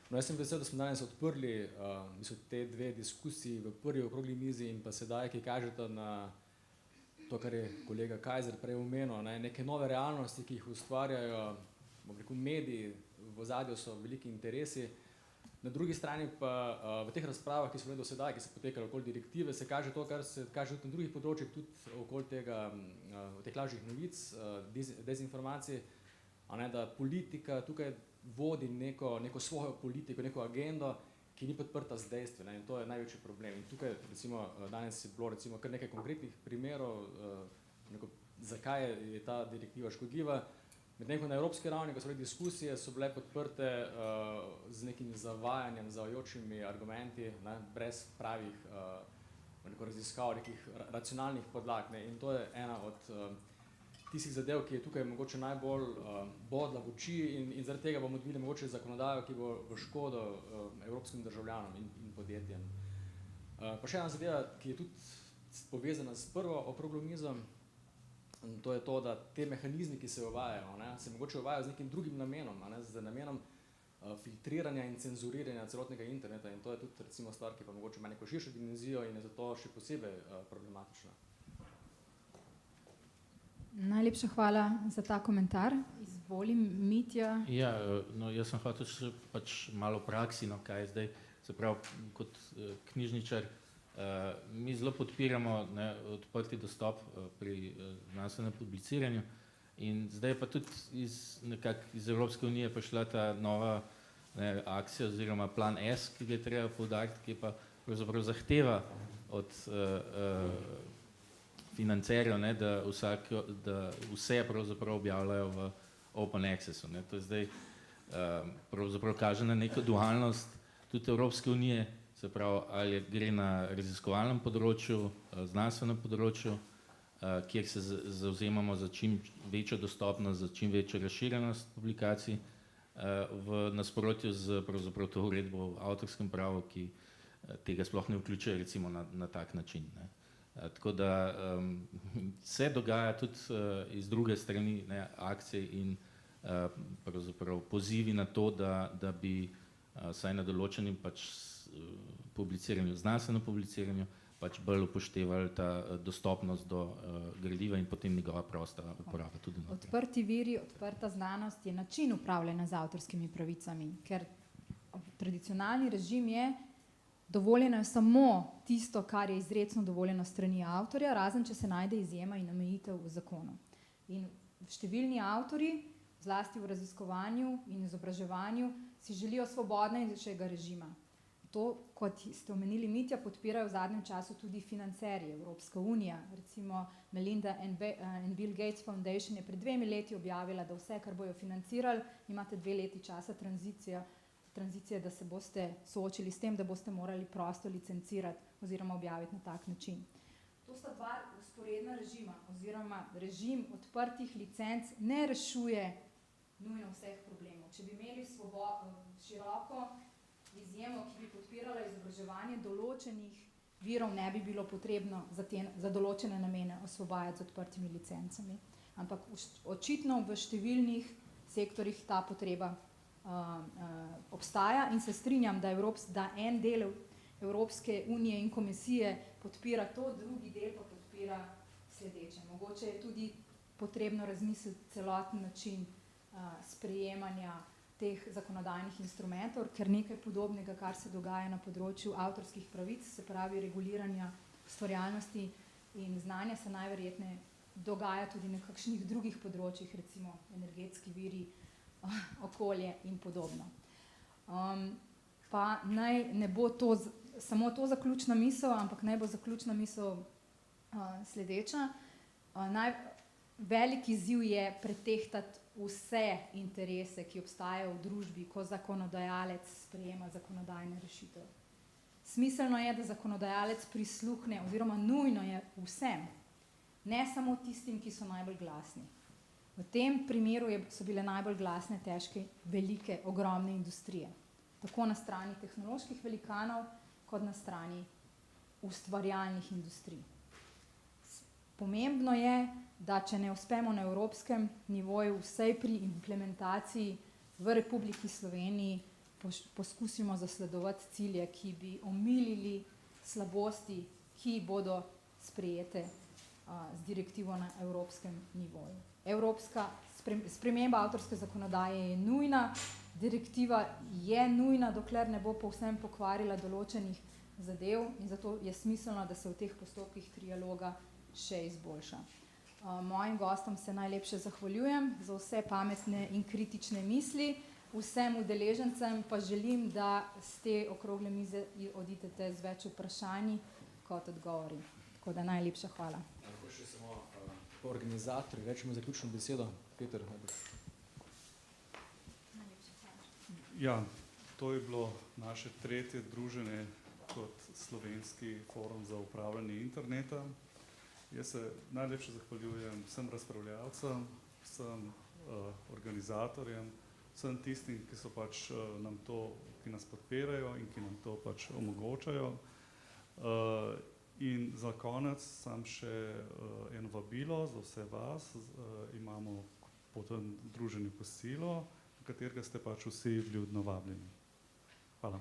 No, jaz sem vesel, da smo danes odprli te dve diskusiji v prvi okrogli mizi in pa sedaj, ki kažete na to, kar je kolega Kajzer prej omenil, neke nove realnosti, ki jih ustvarjajo, bom rekel, mediji, v ozadju so veliki interesi. Na drugi strani pa v teh razpravah, ki so bile do sedaj, ki so potekale okoli direktive, se kaže to, kar se kaže tudi na drugih področjih, tudi okoli teh lažjih novic, dezinformacij, da politika tukaj vodi neko svojo politiko, neko agendo, ki ni podprta z dejstvi, in to je največji problem. In tukaj recimo danes je bilo recimo kar nekaj konkretnih primerov, zakaj je ta direktiva škodljiva. Medtem ko na evropski ravni, ko so bile diskusije, so bile podprte z nekim zavajanjem, zavajajočimi argumenti, brez pravih raziskav, nekih racionalnih podlag. In to je ena od tistih zadev, ki je tukaj mogoče najbolj bodla v oči in zaradi tega bomo odvili mogoče zakonodajo, ki bo v škodo evropskim državljanom in podjetjem. Pa še ena zadeva, ki je tudi povezana s prvo okroglo mizo, to je to, da te mehanizmi, ki se uvajajo, se mogoče uvajajo z nekim drugim namenom, z namenom filtriranja in cenzuriranja celotnega interneta in to je tudi recimo stvar, ki pa mogoče ima neko širšo dimenzijo in je zato še posebej problematična. Najlepša hvala za ta komentar. Izvolim, Mitja. Ja, no, jaz sem hotel še pač malo v praksi, no, kaj je zdaj, se pravi, kot knjižničar, mi zelo podpiramo odprti dostop pri znanstvenem publiciranju in zdaj pa tudi iz Evropske unije prišla ta nova akcija oziroma plan S, ki ga je treba poudariti, ki pa pravzaprav zahteva od financerjev, da vse pravzaprav objavljajo v open accessu. To je zdaj pravzaprav kaže na neko dualnost tudi Evropske unije, se pravi, ali gre na raziskovalnem področju, znanstvenem področju, kjer se zavzemamo za čim večjo dostopnost, za čim večjo razširjenost publikacij, v nasprotju z pravzaprav to uredbo o avtorskem pravu, ki tega sploh ne vključuje recimo na tak način. Tako da se dogaja tudi iz druge strani akcije in pravzaprav pozivi na to, da bi vsaj na določenim pač publiciranju, znanstvenem publiciranju, pač bolj upoštevali ta dostopnost do gradiva in potem njegova prosta uporaba tudi naprej. Odprti viri, odprta znanost je način upravljanja z avtorskimi pravicami, ker tradicionalni režim je dovoljeno samo tisto, kar je izrecno dovoljeno strani avtorja, razen če se najde izjema in omejitev v zakonu. In številni avtorji, zlasti v raziskovanju in izobraževanju, si želijo svobodnejšega režima. To, kot ste omenili, Mitja, podpirajo v zadnjem času tudi financerji, Evropska unija. Recimo Melinda and Bill Gates Foundation je pred 2 leti objavila, da vse, kar bojo financirali, imate 2 leti časa tranzicije, da se boste soočili s tem, da boste morali prosto licencirati oziroma objaviti na tak način. To sta dva vzporedna režima oziroma režim odprtih licenc ne rešuje nujno vseh problemov. Če bi imeli široko izjemo, ki bi podpirala izobraževanje določenih virov, ne bi bilo potrebno za določene namene osvobajati z odprtimi licencami. Ampak očitno v številnih sektorjih ta potreba obstaja in se strinjam, da en del Evropske unije in komisije podpira to, drugi del pa podpira sledeče. Mogoče je tudi potrebno razmisliti celoten način sprejemanja teh zakonodajnih instrumentov, ker nekaj podobnega, kar se dogaja na področju avtorskih pravic, se pravi reguliranja ustvarjalnosti in znanja, se najverjetneje dogaja tudi na kakšnih drugih področjih, recimo energetski viri, okolje in podobno. Pa naj ne bo to samo to zaključna misel, ampak naj bo zaključna misel sledeča. Velik izziv je pretehtati vse interese, ki obstajajo v družbi, ko zakonodajalec sprejema zakonodajne rešitve. Smiselno je, da zakonodajalec prisluhne, oziroma nujno je vsem, ne samo tistim, ki so najbolj glasni. V tem primeru so bile najbolj glasne težke, velike, ogromne industrije. Tako na strani tehnoloških velikanov, kot na strani ustvarjalnih industrij. Pomembno je, da če ne uspemo na evropskem nivoju, vsaj pri implementaciji v Republiki Sloveniji, poskusimo zasledovati cilje, ki bi omilili slabosti, ki bodo sprejete z direktivo na evropskem nivoju. Sprememba avtorske zakonodaje je nujna, direktiva je nujna, dokler ne bo povsem pokvarila določenih zadev in zato je smiselno, da se v teh postopkih trialoga še izboljša. Mojim gostom se najlepše zahvaljujem za vse pametne in kritične misli, vsem udeležencem pa želim, da z te okrogle mize odidete z več vprašanji kot odgovori. Tako da najlepša hvala. Lahko še samo organizatorji, rečemo zaključno besedo. Peter, Ja, to je bilo naše 3. druženje kot Slovenski forum za upravljanje interneta. Jaz se najlepše zahvaljujem vsem razpravljavcem, vsem organizatorjem, vsem tistim, ki so pač nam to, ki nas podpirajo in ki nam to pač omogočajo. In za konec sam še eno vabilo za vse vas. Imamo po tem druženju kosilo, na katerega ste pač vsi vljudno vabljeni. Hvala.